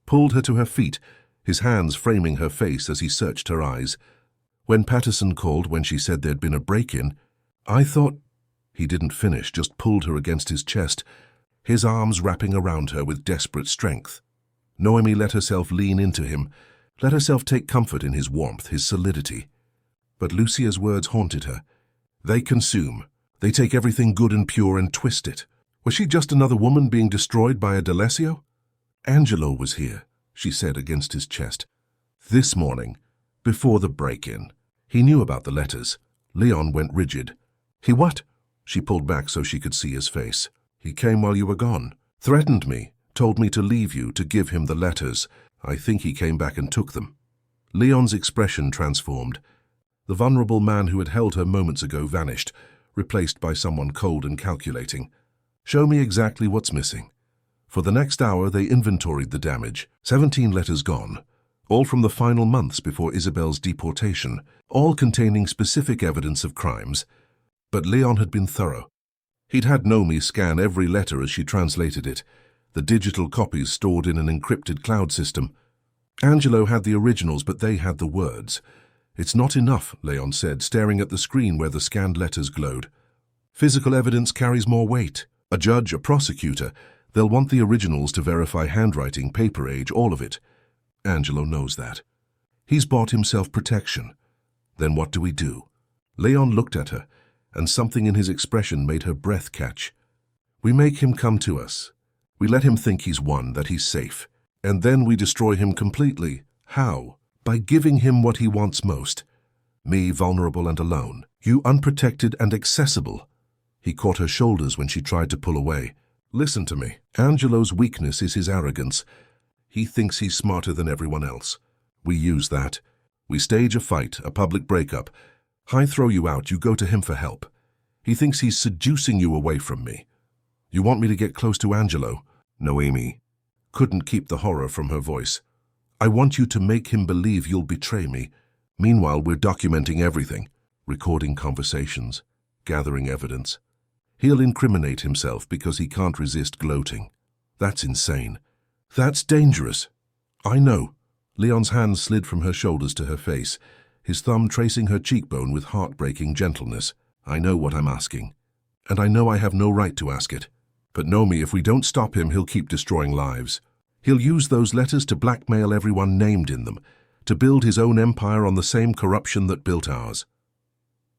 pulled her to her feet, his hands framing her face as he searched her eyes. When Patterson called, when she said there'd been a break-in, I thought... He didn't finish, just pulled her against his chest, his arms wrapping around her with desperate strength. Noemi let herself lean into him, let herself take comfort in his warmth, his solidity. But Lucia's words haunted her. They consume. They take everything good and pure and twist it. Was she just another woman being destroyed by a D'Alessio? Angelo was here, she said against his chest. This morning, before the break-in. He knew about the letters. Leon went rigid. He what? She pulled back so she could see his face. He came while you were gone. Threatened me. Told me to leave you, to give him the letters. I think he came back and took them. Leon's expression transformed. The vulnerable man who had held her moments ago vanished, replaced by someone cold and calculating. Show me exactly what's missing. For the next hour, they inventoried the damage. 17 letters gone, all from the final months before Isabel's deportation, all containing specific evidence of crimes. But Leon had been thorough. He'd had Nomi scan every letter as she translated it, the digital copies stored in an encrypted cloud system. Angelo had the originals, but they had the words. It's not enough, Leon said, staring at the screen where the scanned letters glowed. Physical evidence carries more weight. A judge, a prosecutor, They'll want the originals to verify handwriting, paper age, all of it. Angelo knows that. He's bought himself protection. Then what do we do? Leon looked at her, and something in his expression made her breath catch. We make him come to us. We let him think he's won, that he's safe. And then we destroy him completely. How? By giving him what he wants most. Me, vulnerable and alone. You, unprotected and accessible. He caught her shoulders when she tried to pull away. Listen to me. Angelo's weakness is his arrogance. He thinks he's smarter than everyone else. We use that. We stage a fight, a public breakup. I throw you out, you go to him for help. He thinks he's seducing you away from me. You want me to get close to Angelo? Noemi couldn't keep the horror from her voice. I want you to make him believe you'll betray me. Meanwhile, we're documenting everything, recording conversations, gathering evidence. He'll incriminate himself because he can't resist gloating. That's insane. That's dangerous. I know. Leon's hand slid from her shoulders to her face, his thumb tracing her cheekbone with heartbreaking gentleness. I know what I'm asking, and I know I have no right to ask it. But know me, if we don't stop him, he'll keep destroying lives. He'll use those letters to blackmail everyone named in them, to build his own empire on the same corruption that built ours.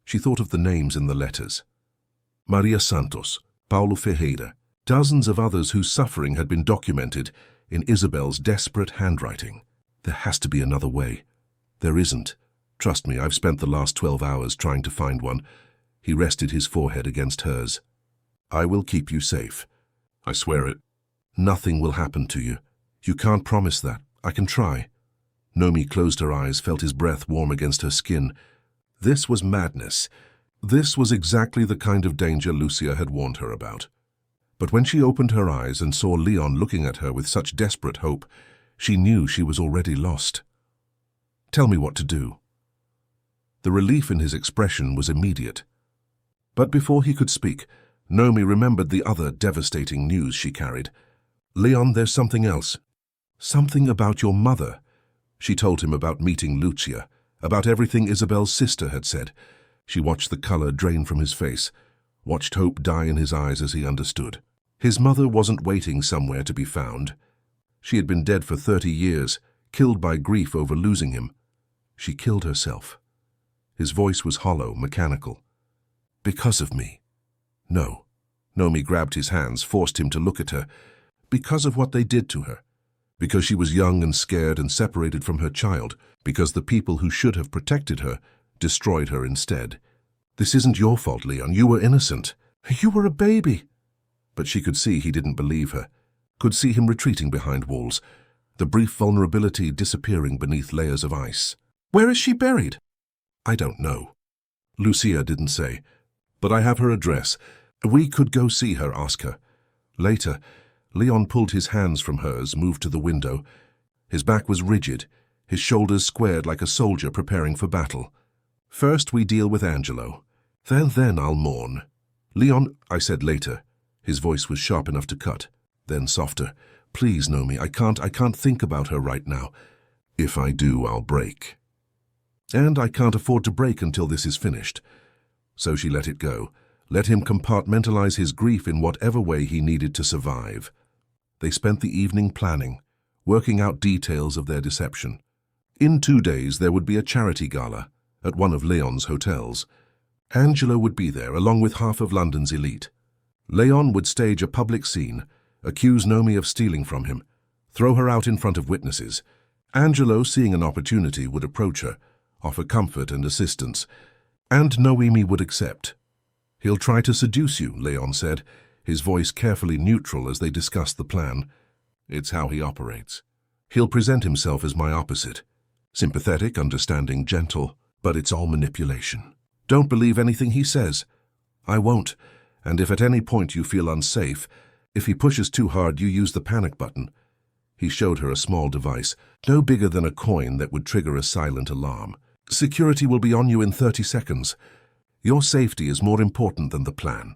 She thought of the names in the letters. Maria Santos, Paulo Ferreira, dozens of others whose suffering had been documented in Isabel's desperate handwriting. There has to be another way. There isn't. Trust me, I've spent the last 12 hours trying to find one. He rested his forehead against hers. I will keep you safe. I swear it. Nothing will happen to you. You can't promise that. I can try. Noemi closed her eyes, felt his breath warm against her skin. This was madness. This was exactly the kind of danger Lucia had warned her about. But when she opened her eyes and saw Leon looking at her with such desperate hope, she knew she was already lost. Tell me what to do. The relief in his expression was immediate. But before he could speak, Noemi remembered the other devastating news she carried. Leon, there's something else. Something about your mother. She told him about meeting Lucia, about everything Isabel's sister had said. She watched the color drain from his face, watched hope die in his eyes as he understood. His mother wasn't waiting somewhere to be found. She had been dead for 30 years, killed by grief over losing him. She killed herself. His voice was hollow, mechanical. Because of me. No. Noemi grabbed his hands, forced him to look at her. Because of what they did to her. Because she was young and scared and separated from her child. Because the people who should have protected her destroyed her instead. This isn't your fault, Leon. You were innocent. You were a baby. But she could see he didn't believe her. Could see him retreating behind walls, the brief vulnerability disappearing beneath layers of ice. Where is she buried? I don't know. Lucia didn't say. But I have her address. We could go see her, ask her. Later, Leon pulled his hands from hers, moved to the window. His back was rigid, his shoulders squared like a soldier preparing for battle. First we deal with Angelo. Then I'll mourn. Leon, I said later. His voice was sharp enough to cut. Then softer. Please, Noemi, I can't think about her right now. If I do, I'll break. And I can't afford to break until this is finished. So she let it go. Let him compartmentalize his grief in whatever way he needed to survive. They spent the evening planning, working out details of their deception. In 2 days there would be a charity gala at one of Leon's hotels. Angelo would be there, along with half of London's elite. Leon would stage a public scene, accuse Noemi of stealing from him, throw her out in front of witnesses. Angelo, seeing an opportunity, would approach her, offer comfort and assistance, and Noemi would accept. He'll try to seduce you, Leon said, his voice carefully neutral as they discussed the plan. It's how he operates. He'll present himself as my opposite. Sympathetic, understanding, gentle, but it's all manipulation. Don't believe anything he says. I won't, and if at any point you feel unsafe, if he pushes too hard, you use the panic button. He showed her a small device, no bigger than a coin, that would trigger a silent alarm. Security will be on you in 30 seconds. Your safety is more important than the plan.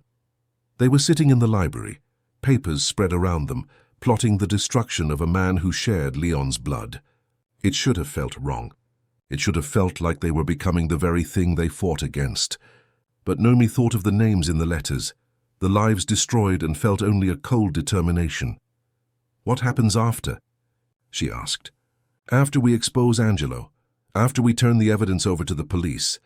They were sitting in the library, papers spread around them, plotting the destruction of a man who shared Leon's blood. It should have felt wrong. It should have felt like they were becoming the very thing they fought against. But Noemi thought of the names in the letters, the lives destroyed, and felt only a cold determination. "What happens after?" she asked. "After we expose Angelo, after we turn the evidence over to the police,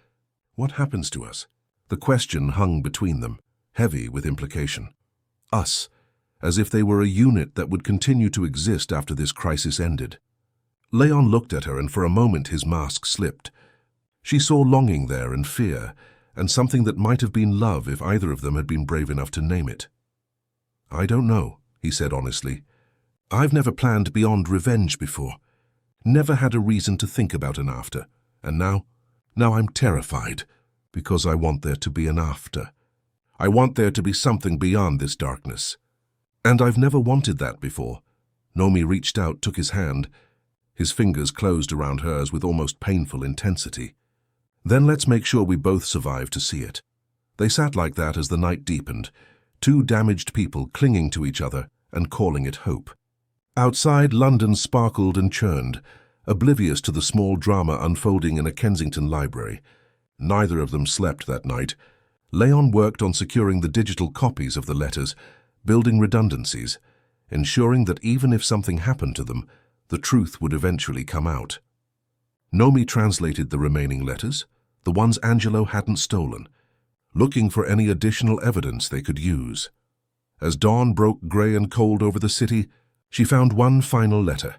what happens to us?" The question hung between them, heavy with implication. Us, as if they were a unit that would continue to exist after this crisis ended. Leon looked at her, and for a moment his mask slipped. She saw longing there and fear, and something that might have been love if either of them had been brave enough to name it. "I don't know," he said honestly. "I've never planned beyond revenge before. Never had a reason to think about an after. And now I'm terrified, because I want there to be an after. I want there to be something beyond this darkness. And I've never wanted that before." Nomi reached out, took his hand. His fingers closed around hers with almost painful intensity. "Then let's make sure we both survive to see it." They sat like that as the night deepened, two damaged people clinging to each other and calling it hope. Outside, London sparkled and churned, oblivious to the small drama unfolding in a Kensington library. Neither of them slept that night. Leon worked on securing the digital copies of the letters, building redundancies, ensuring that even if something happened to them, the truth would eventually come out. Nomi translated the remaining letters, the ones Angelo hadn't stolen, looking for any additional evidence they could use. As dawn broke grey and cold over the city, she found one final letter,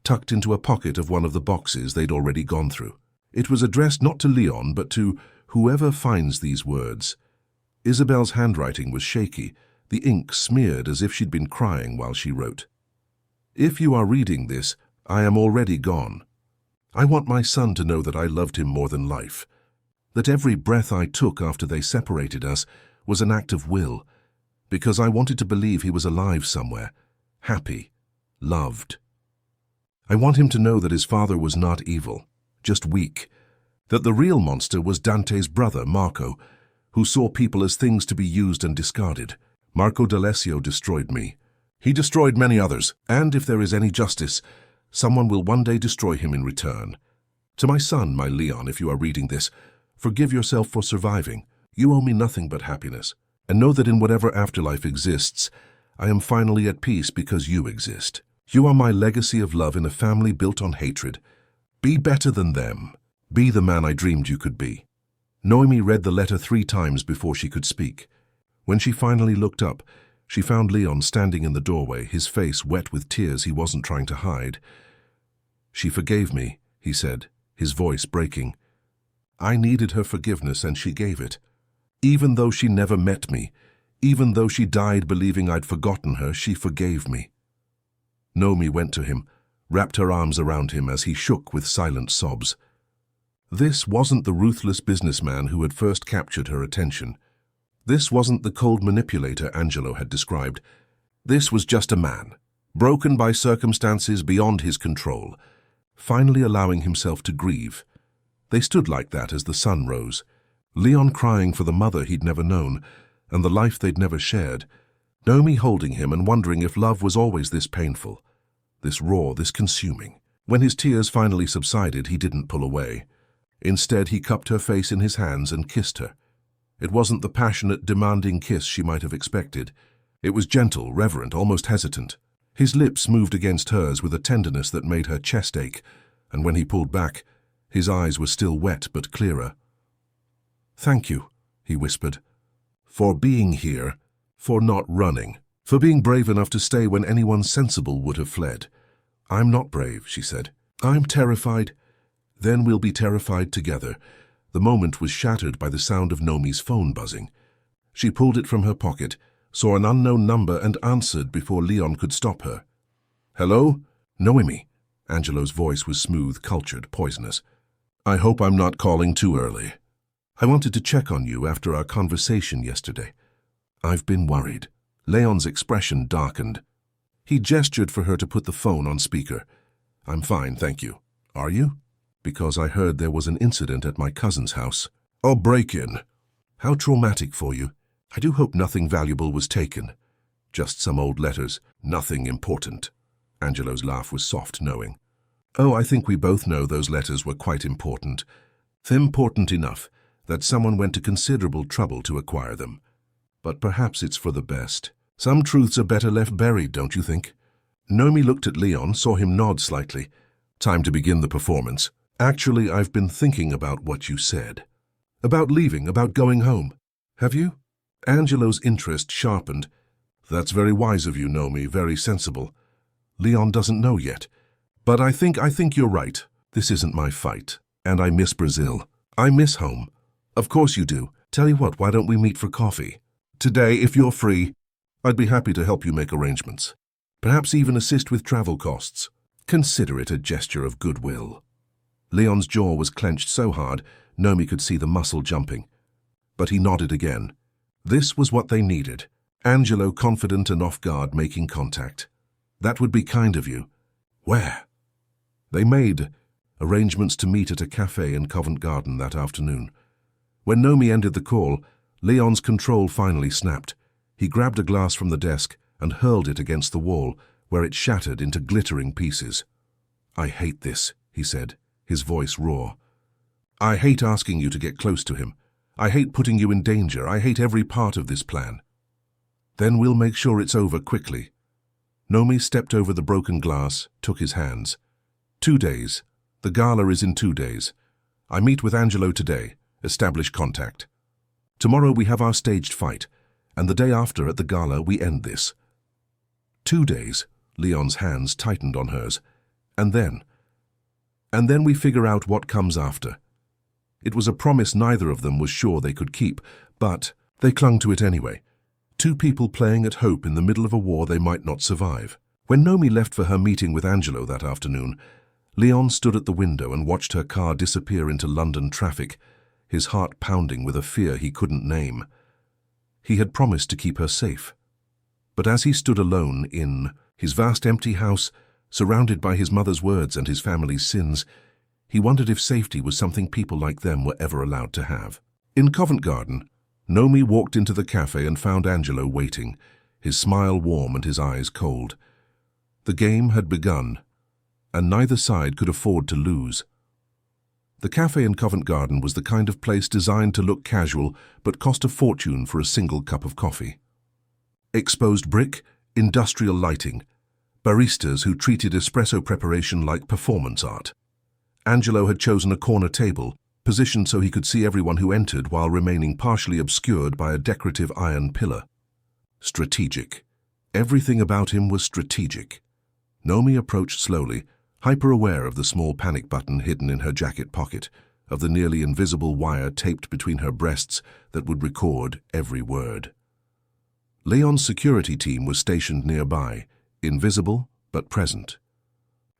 tucked into a pocket of one of the boxes they'd already gone through. It was addressed not to Leon, but to whoever finds these words. Isabel's handwriting was shaky, the ink smeared as if she'd been crying while she wrote. "If you are reading this, I am already gone. I want my son to know that I loved him more than life, that every breath I took after they separated us was an act of will, because I wanted to believe he was alive somewhere, happy, loved. I want him to know that his father was not evil, just weak, that the real monster was Dante's brother, Marco, who saw people as things to be used and discarded. Marco D'Alessio destroyed me. He destroyed many others, and if there is any justice, someone will one day destroy him in return. To my son, my Leon, if you are reading this, forgive yourself for surviving. You owe me nothing but happiness, and know that in whatever afterlife exists, I am finally at peace because you exist. You are my legacy of love in a family built on hatred. Be better than them. Be the man I dreamed you could be." Noemi read the letter 3 times before she could speak. When she finally looked up, she found Leon standing in the doorway, his face wet with tears he wasn't trying to hide. "She forgave me," he said, his voice breaking. "I needed her forgiveness, and she gave it. Even though she never met me, even though she died believing I'd forgotten her, she forgave me." Nomi went to him, wrapped her arms around him as he shook with silent sobs. This wasn't the ruthless businessman who had first captured her attention. This wasn't the cold manipulator Angelo had described. This was just a man, broken by circumstances beyond his control, finally allowing himself to grieve. They stood like that as the sun rose, Leon crying for the mother he'd never known and the life they'd never shared, Nomi holding him and wondering if love was always this painful, this raw, this consuming. When his tears finally subsided, he didn't pull away. Instead, he cupped her face in his hands and kissed her. It wasn't the passionate, demanding kiss she might have expected. It was gentle, reverent, almost hesitant. His lips moved against hers with a tenderness that made her chest ache, and when he pulled back, his eyes were still wet but clearer. "Thank you," he whispered, "for being here, for not running, for being brave enough to stay when anyone sensible would have fled." "I'm not brave," she said. "I'm terrified." "Then we'll be terrified together." The moment was shattered by the sound of Nomi's phone buzzing. She pulled it from her pocket, saw an unknown number and answered before Leon could stop her. "Hello? Noemi." Angelo's voice was smooth, cultured, poisonous. "I hope I'm not calling too early. I wanted to check on you after our conversation yesterday. I've been worried." Leon's expression darkened. He gestured for her to put the phone on speaker. "I'm fine, thank you. Are you?" "Because I heard there was an incident at my cousin's house." "A break-in." "How traumatic for you. I do hope nothing valuable was taken." "Just some old letters. Nothing important." Angelo's laugh was soft, knowing. "Oh, I think we both know those letters were quite important. Important enough that someone went to considerable trouble to acquire them. but perhaps it's for the best. Some truths are better left buried, don't you think? Nomi looked at Leon, saw him nod slightly. Time to begin the performance. Actually, I've been thinking about what you said. About leaving, about going home. Have you? Angelo's interest sharpened. That's very wise of you, Nomi, very sensible. Leon doesn't know yet. But I think you're right. This isn't my fight. And I miss Brazil. I miss home. Of course you do. Tell you what, why don't we meet for coffee? Today, if you're free, I'd be happy to help you make arrangements. Perhaps even assist with travel costs. Consider it a gesture of goodwill. Leon's jaw was clenched so hard, Nomi could see the muscle jumping. But he nodded again. This was what they needed. Angelo confident and off guard, making contact. That would be kind of you. Where? They made arrangements to meet at a cafe in Covent Garden that afternoon. When Nomi ended the call, Leon's control finally snapped. He grabbed a glass from the desk and hurled it against the wall, where it shattered into glittering pieces. I hate this, he said, his voice raw. I hate asking you to get close to him. I hate putting you in danger. I hate every part of this plan. Then we'll make sure it's over quickly. Nomi stepped over the broken glass, took his hands. 2 days. The gala is in 2 days. I meet with Angelo today, establish contact. Tomorrow we have our staged fight, and the day after at the gala we end this. 2 days, Leon's hands tightened on hers. And then we figure out what comes after. It was a promise neither of them was sure they could keep, but they clung to it anyway. 2 people playing at hope in the middle of a war they might not survive. When Nomi left for her meeting with Angelo that afternoon, Leon stood at the window and watched her car disappear into London traffic, his heart pounding with a fear he couldn't name. He had promised to keep her safe. But as he stood alone in his vast empty house, surrounded by his mother's words and his family's sins, he wondered if safety was something people like them were ever allowed to have. In Covent Garden, Nomi walked into the cafe and found Angelo waiting, his smile warm and his eyes cold. The game had begun, and neither side could afford to lose. The cafe in Covent Garden was the kind of place designed to look casual but cost a fortune for a single cup of coffee. Exposed brick, industrial lighting, baristas who treated espresso preparation like performance art. Angelo had chosen a corner table, positioned so he could see everyone who entered while remaining partially obscured by a decorative iron pillar. Strategic. Everything about him was strategic. Nomi approached slowly, hyper-aware of the small panic button hidden in her jacket pocket, of the nearly invisible wire taped between her breasts that would record every word. Leon's security team was stationed nearby, invisible but present.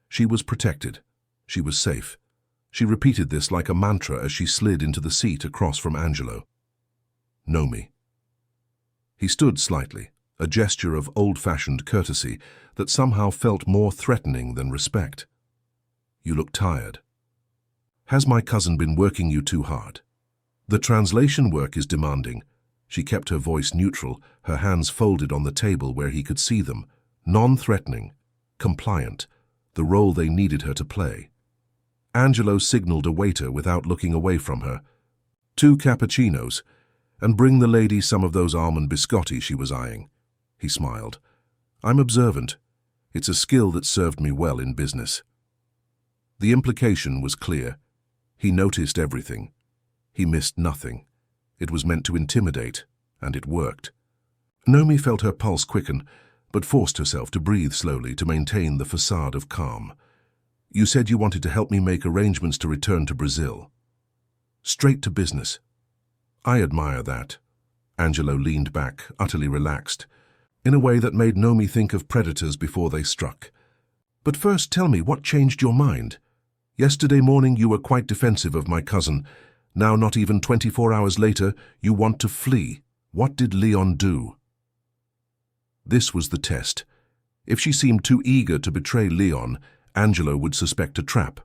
She was protected. She was safe. She repeated this like a mantra as she slid into the seat across from Angelo. Nomi. He stood slightly, a gesture of old-fashioned courtesy that somehow felt more threatening than respect. You look tired. Has my cousin been working you too hard? The translation work is demanding. She kept her voice neutral, her hands folded on the table where he could see them, non-threatening, compliant, the role they needed her to play. Angelo signaled a waiter without looking away from her. 2 cappuccinos, and bring the lady some of those almond biscotti she was eyeing. He smiled. I'm observant. It's a skill that served me well in business. The implication was clear. He noticed everything. He missed nothing. It was meant to intimidate, and it worked. Nomi felt her pulse quicken, but forced herself to breathe slowly to maintain the facade of calm. You said you wanted to help me make arrangements to return to Brazil. Straight to business. I admire that. Angelo leaned back, utterly relaxed, in a way that made Nomi think of predators before they struck. But first tell me, what changed your mind? Yesterday morning you were quite defensive of my cousin. Now, not even 24 hours later, you want to flee. What did Leon do? This was the test. If she seemed too eager to betray Leon, Angelo would suspect a trap.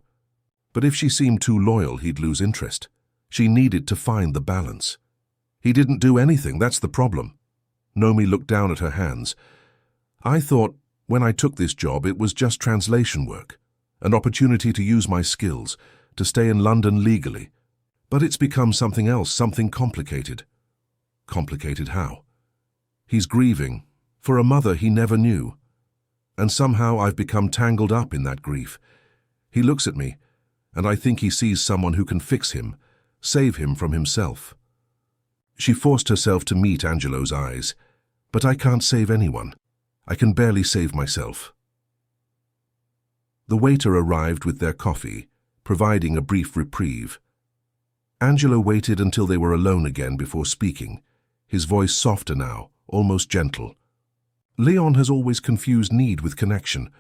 But if she seemed too loyal, he'd lose interest. She needed to find the balance. He didn't do anything, that's the problem. Nomi looked down at her hands. I thought, when I took this job, it was just translation work, an opportunity to use my skills, to stay in London legally. But it's become something else, something complicated. Complicated how? He's grieving, for a mother he never knew. And somehow I've become tangled up in that grief. He looks at me, and I think he sees someone who can fix him, save him from himself. She forced herself to meet Angelo's eyes. But I can't save anyone. I can barely save myself. The waiter arrived with their coffee, providing a brief reprieve. Angelo waited until they were alone again before speaking, his voice softer now, almost gentle. Leon has always confused need with connection.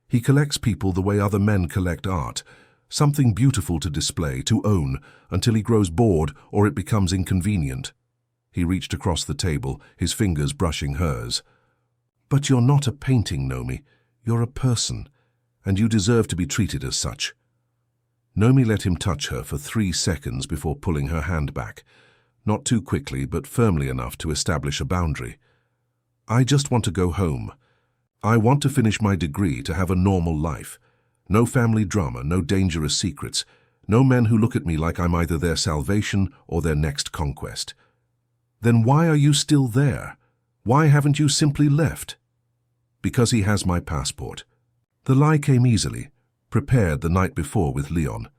He collects people the way other men collect art, something beautiful to display, to own, until he grows bored or it becomes inconvenient. He reached across the table, his fingers brushing hers. But you're not a painting, Nomi. You're a person, and you deserve to be treated as such. Nomi let him touch her for 3 seconds before pulling her hand back, not too quickly but firmly enough to establish a boundary. I just want to go home. I want to finish my degree, to have a normal life. No family drama, no dangerous secrets, no men who look at me like I'm either their salvation or their next conquest. Then why are you still there? Why haven't you simply left? Because he has my passport. The lie came easily, prepared the night before with Leon.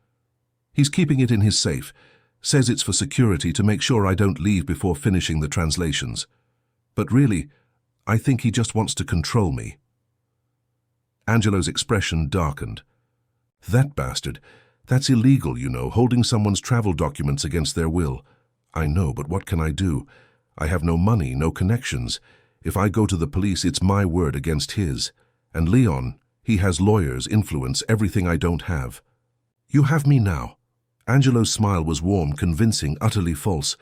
He's keeping it in his safe, says it's for security to make sure I don't leave before finishing the translations. But really, I think he just wants to control me. Angelo's expression darkened. That bastard. That's illegal, you know, holding someone's travel documents against their will. I know, but what can I do? I have no money, no connections. If I go to the police, it's my word against his. And Leon, he has lawyers, influence, everything I don't have. You have me now. Angelo's smile was warm, convincing, utterly false.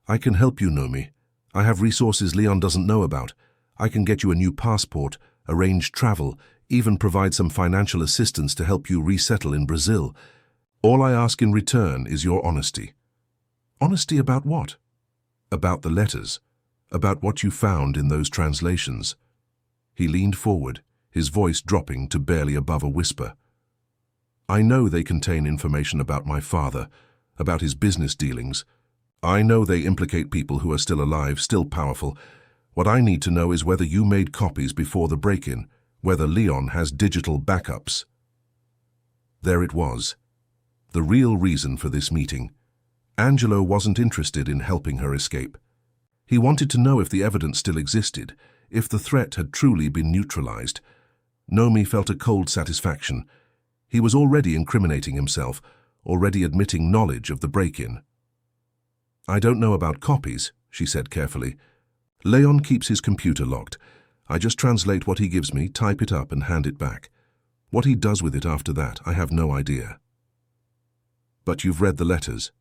I can help you, Nomi. I have resources Leon doesn't know about. I can get you a new passport, arrange travel, even provide some financial assistance to help you resettle in Brazil. All I ask in return is your honesty. Honesty about what? About the letters, about what you found in those translations. He leaned forward, his voice dropping to barely above a whisper. I know they contain information about my father, about his business dealings. I know they implicate people who are still alive, still powerful. What I need to know is whether you made copies before the break-in, whether Leon has digital backups. There it was. The real reason for this meeting. Angelo wasn't interested in helping her escape. He wanted to know if the evidence still existed, if the threat had truly been neutralized. Nomi felt a cold satisfaction. He was already incriminating himself, already admitting knowledge of the break-in. I don't know about copies, she said carefully. Leon keeps his computer locked. I just translate what he gives me, type it up and hand it back. What he does with it after that, I have no idea. But you've read the letters.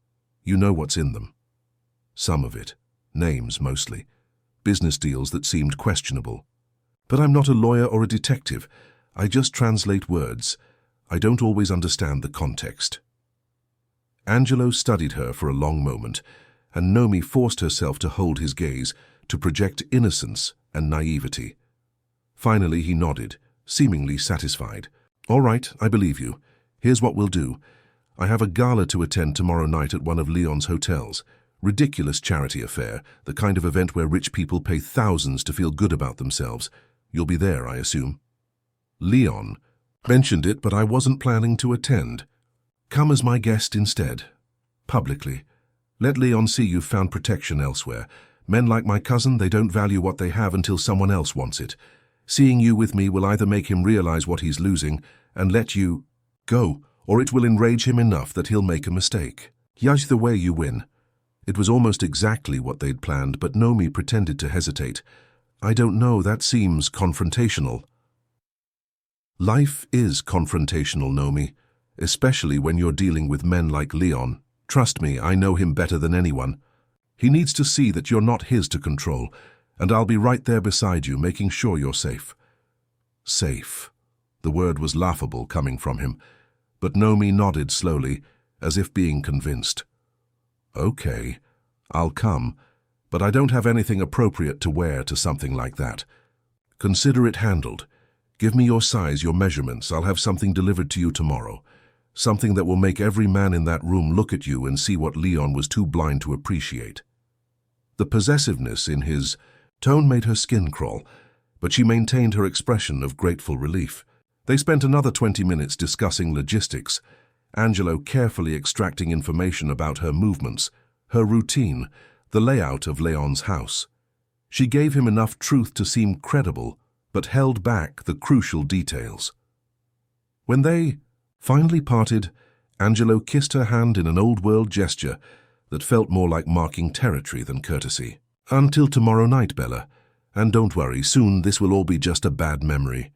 You know what's in them. Some of it. Names, mostly. Business deals that seemed questionable. But I'm not a lawyer or a detective. I just translate words. I don't always understand the context. Angelo studied her for a long moment, and Nomi forced herself to hold his gaze, to project innocence and naivety. Finally he nodded, seemingly satisfied. All right, I believe you. Here's what we'll do. I have a gala to attend tomorrow night at one of Leon's hotels. Ridiculous charity affair, the kind of event where rich people pay thousands to feel good about themselves. You'll be there, I assume. Leon mentioned it, but I wasn't planning to attend. Come as my guest instead. Publicly. Let Leon see you've found protection elsewhere. Men like my cousin, they don't value what they have until someone else wants it. Seeing you with me will either make him realize what he's losing and let you go, or it will enrage him enough that he'll make a mistake. Judge the way you win. It was almost exactly what they'd planned, but Nomi pretended to hesitate. I don't know, that seems confrontational. Life is confrontational, Nomi, especially when you're dealing with men like Leon. Trust me, I know him better than anyone. He needs to see that you're not his to control, and I'll be right there beside you, making sure you're safe. Safe. The word was laughable coming from him, but Nomi nodded slowly, as if being convinced. Okay, I'll come, but I don't have anything appropriate to wear to something like that. Consider it handled. Give me your size, your measurements. I'll have something delivered to you tomorrow. Something that will make every man in that room look at you and see what Leon was too blind to appreciate. The possessiveness in his Tone made her skin crawl, but she maintained her expression of grateful relief. They spent another 20 minutes discussing logistics, Angelo carefully extracting information about her movements, her routine, the layout of Leon's house. She gave him enough truth to seem credible, but held back the crucial details. When they finally parted, Angelo kissed her hand in an old-world gesture that felt more like marking territory than courtesy. "Until tomorrow night, Bella. And don't worry, soon this will all be just a bad memory."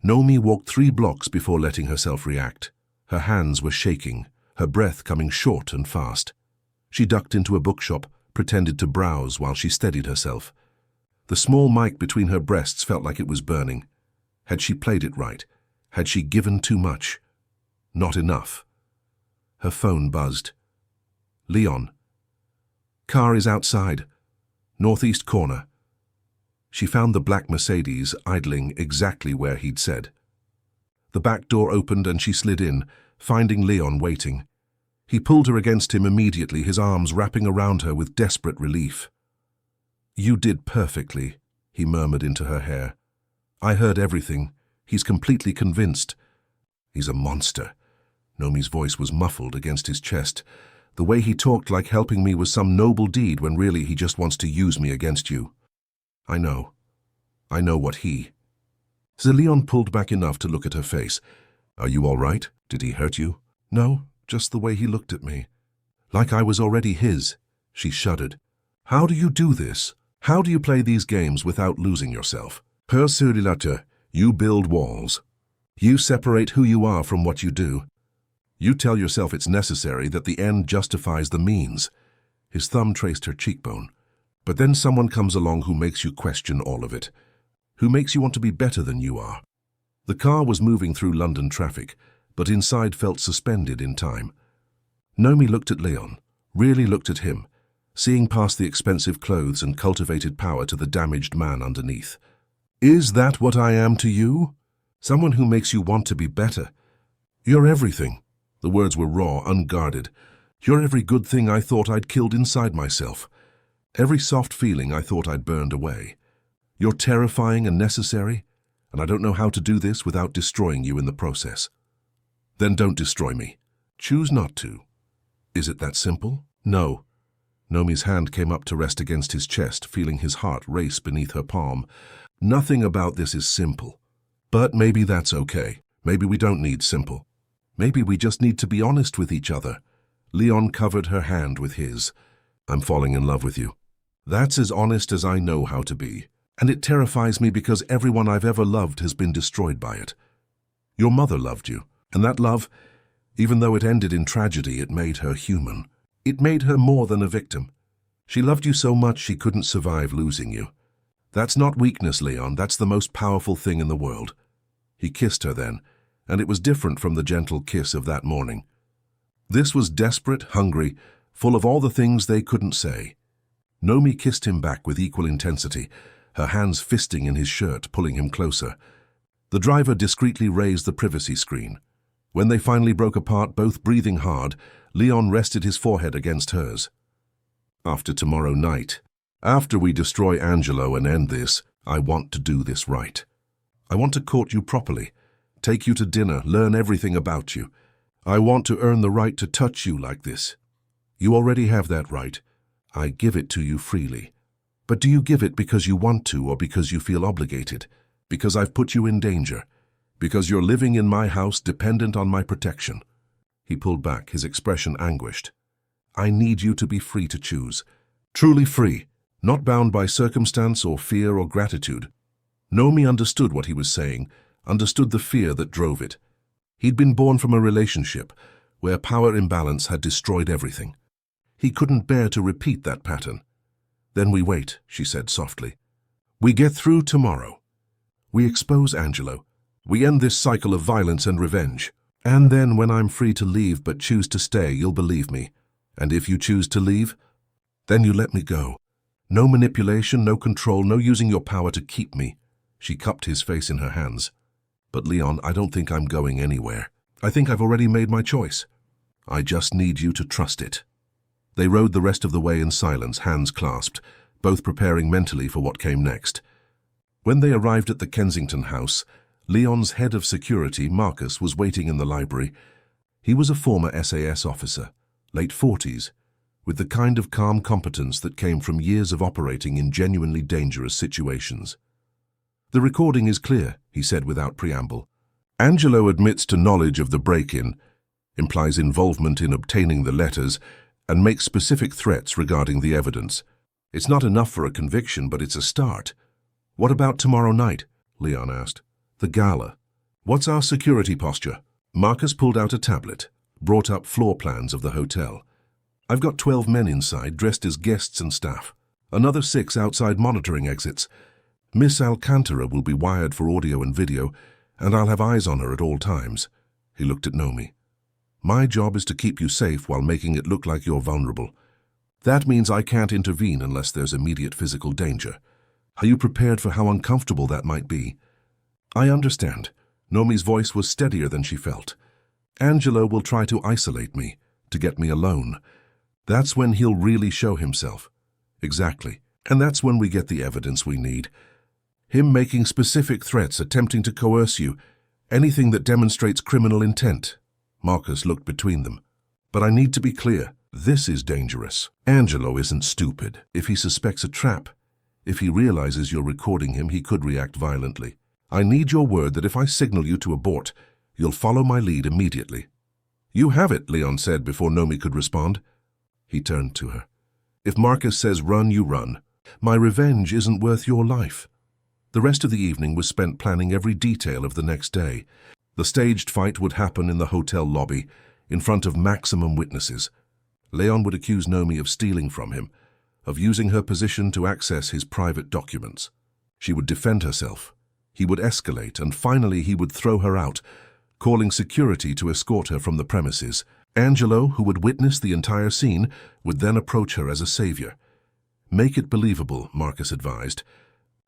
Nomi walked 3 blocks before letting herself react. Her hands were shaking, her breath coming short and fast. She ducked into a bookshop, pretended to browse while she steadied herself. The small mic between her breasts felt like it was burning. Had she played it right? Had she given too much? Not enough. Her phone buzzed. "Leon. Car is outside. Northeast corner." She found the black Mercedes idling exactly where he'd said. The back door opened and she slid in, finding Leon waiting. He pulled her against him immediately, his arms wrapping around her with desperate relief. "You did perfectly," he murmured into her hair. "I heard everything. He's completely convinced." "He's a monster." Nomi's voice was muffled against his chest. "The way he talked like helping me was some noble deed when really he just wants to use me against you." I know what he..." Leon pulled back enough to look at her face. "Are you all right? Did he hurt you?" "No, just the way he looked at me. Like I was already his." She shuddered. "How do you do this? How do you play these games without losing yourself? Per surilater, you build walls. You separate who you are from what you do. You tell yourself it's necessary, that the end justifies the means." His thumb traced her cheekbone. "But then someone comes along who makes you question all of it, who makes you want to be better than you are." The car was moving through London traffic, but inside felt suspended in time. Nomi looked at Leon, really looked at him, seeing past the expensive clothes and cultivated power to the damaged man underneath. "Is that what I am to you? Someone who makes you want to be better? You're everything." The words were raw, unguarded. "You're every good thing I thought I'd killed inside myself. Every soft feeling I thought I'd burned away. You're terrifying and necessary, and I don't know how to do this without destroying you in the process." "Then don't destroy me. Choose not to." "Is it that simple?" "No." Nomi's hand came up to rest against his chest, feeling his heart race beneath her palm. "Nothing about this is simple. But maybe that's okay. Maybe we don't need simple. Maybe we just need to be honest with each other." Leon covered her hand with his. "I'm falling in love with you. That's as honest as I know how to be. And it terrifies me because everyone I've ever loved has been destroyed by it. Your mother loved you, and that love, even though it ended in tragedy, it made her human. It made her more than a victim. She loved you so much she couldn't survive losing you. That's not weakness, Leon. That's the most powerful thing in the world." He kissed her then, and it was different from the gentle kiss of that morning. This was desperate, hungry, full of all the things they couldn't say. Nomi kissed him back with equal intensity, her hands fisting in his shirt, pulling him closer. The driver discreetly raised the privacy screen. When they finally broke apart, both breathing hard, Leon rested his forehead against hers. "After tomorrow night, after we destroy Angelo and end this, I want to do this right. I want to court you properly, take you to dinner, learn everything about you. I want to earn the right to touch you like this. You already have that right. I give it to you freely. But do you give it because you want to or because you feel obligated? Because I've put you in danger? Because you're living in my house dependent on my protection?" He pulled back, his expression anguished. "I need you to be free to choose. Truly free, not bound by circumstance or fear or gratitude." Nomi understood what he was saying, understood the fear that drove it. He'd been born from a relationship where power imbalance had destroyed everything. He couldn't bear to repeat that pattern. "Then we wait," she said softly. "We get through tomorrow. We expose Angelo. We end this cycle of violence and revenge. And then when I'm free to leave but choose to stay, you'll believe me. And if you choose to leave, then you let me go. No manipulation, no control, no using your power to keep me." She cupped his face in her hands. "But Leon, I don't think I'm going anywhere. I think I've already made my choice. I just need you to trust it." They rode the rest of the way in silence, hands clasped, both preparing mentally for what came next. When they arrived at the Kensington house, Leon's head of security, Marcus, was waiting in the library. He was a former SAS officer, late 40s, with the kind of calm competence that came from years of operating in genuinely dangerous situations. "The recording is clear," he said without preamble. "Angelo admits to knowledge of the break-in, implies involvement in obtaining the letters, and makes specific threats regarding the evidence. It's not enough for a conviction, but it's a start." "What about tomorrow night?" Leon asked. "The gala. What's our security posture?" Marcus pulled out a tablet, brought up floor plans of the hotel. "I've got 12 men inside, dressed as guests and staff. Another 6 outside monitoring exits. Miss Alcantara will be wired for audio and video, and I'll have eyes on her at all times." He looked at Nomi. "My job is to keep you safe while making it look like you're vulnerable. That means I can't intervene unless there's immediate physical danger. Are you prepared for how uncomfortable that might be?" "I understand." Nomi's voice was steadier than she felt. "Angelo will try to isolate me, to get me alone. That's when he'll really show himself." "Exactly. And that's when we get the evidence we need. Him making specific threats, attempting to coerce you, anything that demonstrates criminal intent." Marcus looked between them. "But I need to be clear. This is dangerous. Angelo isn't stupid. If he suspects a trap, if he realizes you're recording him, he could react violently. I need your word that if I signal you to abort, you'll follow my lead immediately." "You have it," Leon said before Nomi could respond. He turned to her. "If Marcus says run, you run. My revenge isn't worth your life." The rest of the evening was spent planning every detail of the next day. The staged fight would happen in the hotel lobby, in front of maximum witnesses. Leon would accuse Nomi of stealing from him, of using her position to access his private documents. She would defend herself. He would escalate, and finally he would throw her out, calling security to escort her from the premises. Angelo, who would witness the entire scene, would then approach her as a savior. "Make it believable," Marcus advised.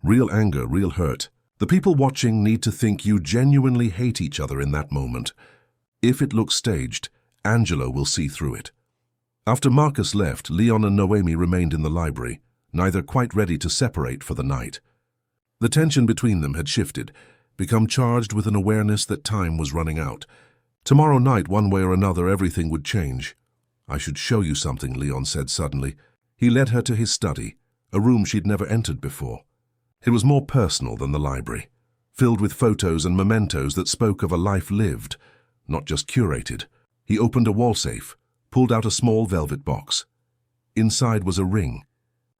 "Real anger, real hurt. The people watching need to think you genuinely hate each other in that moment. If it looks staged, Angelo will see through it." After Marcus left, Leon and Noemi remained in the library, neither quite ready to separate for the night. The tension between them had shifted, become charged with an awareness that time was running out. Tomorrow night, one way or another, everything would change. "I should show you something," Leon said suddenly. He led her to his study, a room she'd never entered before. It was more personal than the library, filled with photos and mementos that spoke of a life lived, not just curated. He opened a wall safe, pulled out a small velvet box. Inside was a ring,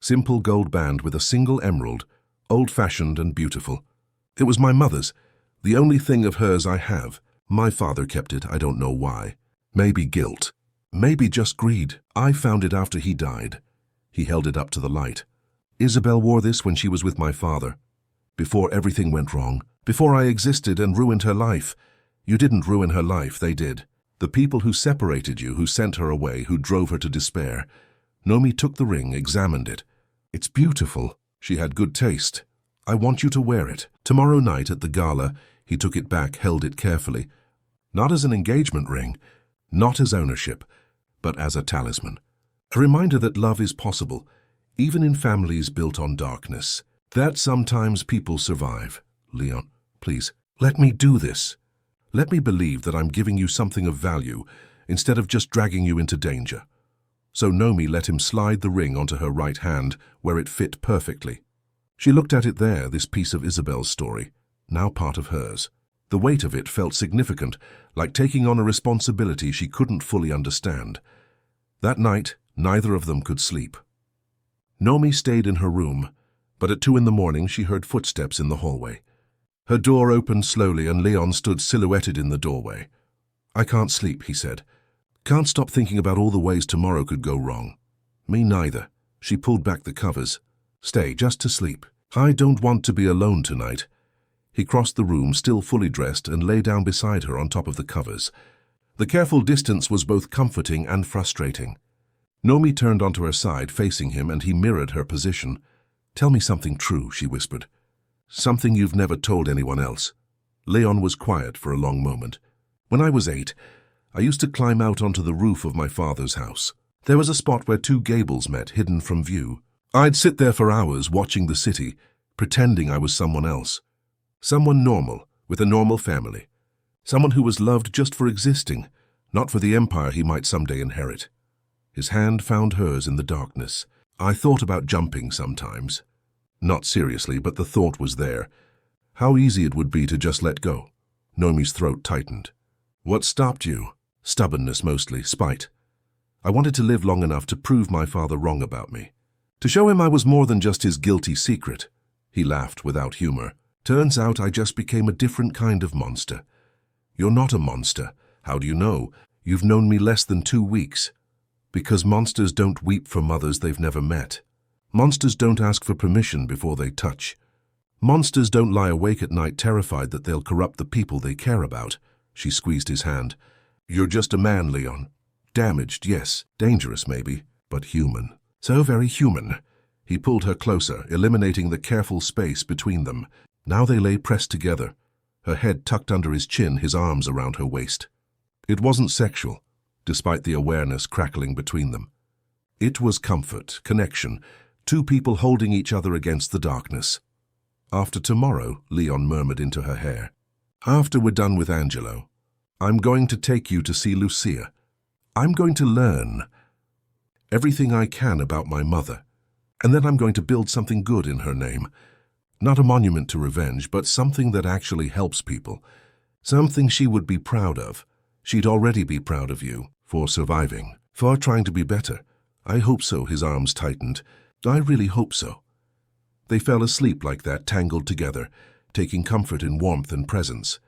simple gold band with a single emerald, old-fashioned and beautiful. "It was my mother's, the only thing of hers I have. My father kept it, I don't know why. Maybe guilt. Maybe just greed. I found it after he died." He held it up to the light. "Isabel wore this when she was with my father. Before everything went wrong. Before I existed and ruined her life. You didn't ruin her life, they did. The people who separated you, who sent her away, who drove her to despair." Nomi took the ring, examined it. "It's beautiful." She had good taste. "I want you to wear it. Tomorrow night at the gala," he took it back, held it carefully. Not as an engagement ring, not as ownership, but as a talisman. A reminder that love is possible, even in families built on darkness. That sometimes people survive. "Leon, please, let me do this. Let me believe that I'm giving you something of value instead of just dragging you into danger." So Nomi let him slide the ring onto her right hand, where it fit perfectly. She looked at it there, this piece of Isabel's story, now part of hers. The weight of it felt significant, like taking on a responsibility she couldn't fully understand. That night, neither of them could sleep. Nomi stayed in her room, but at 2 a.m. she heard footsteps in the hallway. Her door opened slowly and Leon stood silhouetted in the doorway. "I can't sleep," he said. "Can't stop thinking about all the ways tomorrow could go wrong." "Me neither." She pulled back the covers. "Stay, just to sleep. I don't want to be alone tonight." He crossed the room, still fully dressed, and lay down beside her on top of the covers. The careful distance was both comforting and frustrating. Nomi turned onto her side, facing him, and he mirrored her position. "Tell me something true," she whispered. "Something you've never told anyone else." Leon was quiet for a long moment. "When I was 8, I used to climb out onto the roof of my father's house. There was a spot where 2 gables met, hidden from view. I'd sit there for hours watching the city, pretending I was someone else. Someone normal, with a normal family. Someone who was loved just for existing, not for the empire he might someday inherit. His hand found hers in the darkness. I thought about jumping sometimes. Not seriously, but the thought was there. How easy it would be to just let go. Nomi's throat tightened. What stopped you? Stubbornness mostly, spite. I wanted to live long enough to prove my father wrong about me. To show him I was more than just his guilty secret. He laughed without humor. Turns out I just became a different kind of monster. You're not a monster. How do you know? You've known me less than 2 weeks. Because monsters don't weep for mothers they've never met. Monsters don't ask for permission before they touch. Monsters don't lie awake at night terrified that they'll corrupt the people they care about. She squeezed his hand. You're just a man, Leon. Damaged, yes. Dangerous, maybe. But human. So very human. He pulled her closer, eliminating the careful space between them. Now they lay pressed together, her head tucked under his chin, his arms around her waist. It wasn't sexual, despite the awareness crackling between them. It was comfort, connection, 2 people holding each other against the darkness. After tomorrow, Leon murmured into her hair. After we're done with Angelo, I'm going to take you to see Lucia. I'm going to learn everything I can about my mother, and then I'm going to build something good in her name. Not a monument to revenge, but something that actually helps people. Something she would be proud of. She'd already be proud of you for surviving, for trying to be better. I hope so, his arms tightened. I really hope so. They fell asleep like that, tangled together, taking comfort in warmth and presence.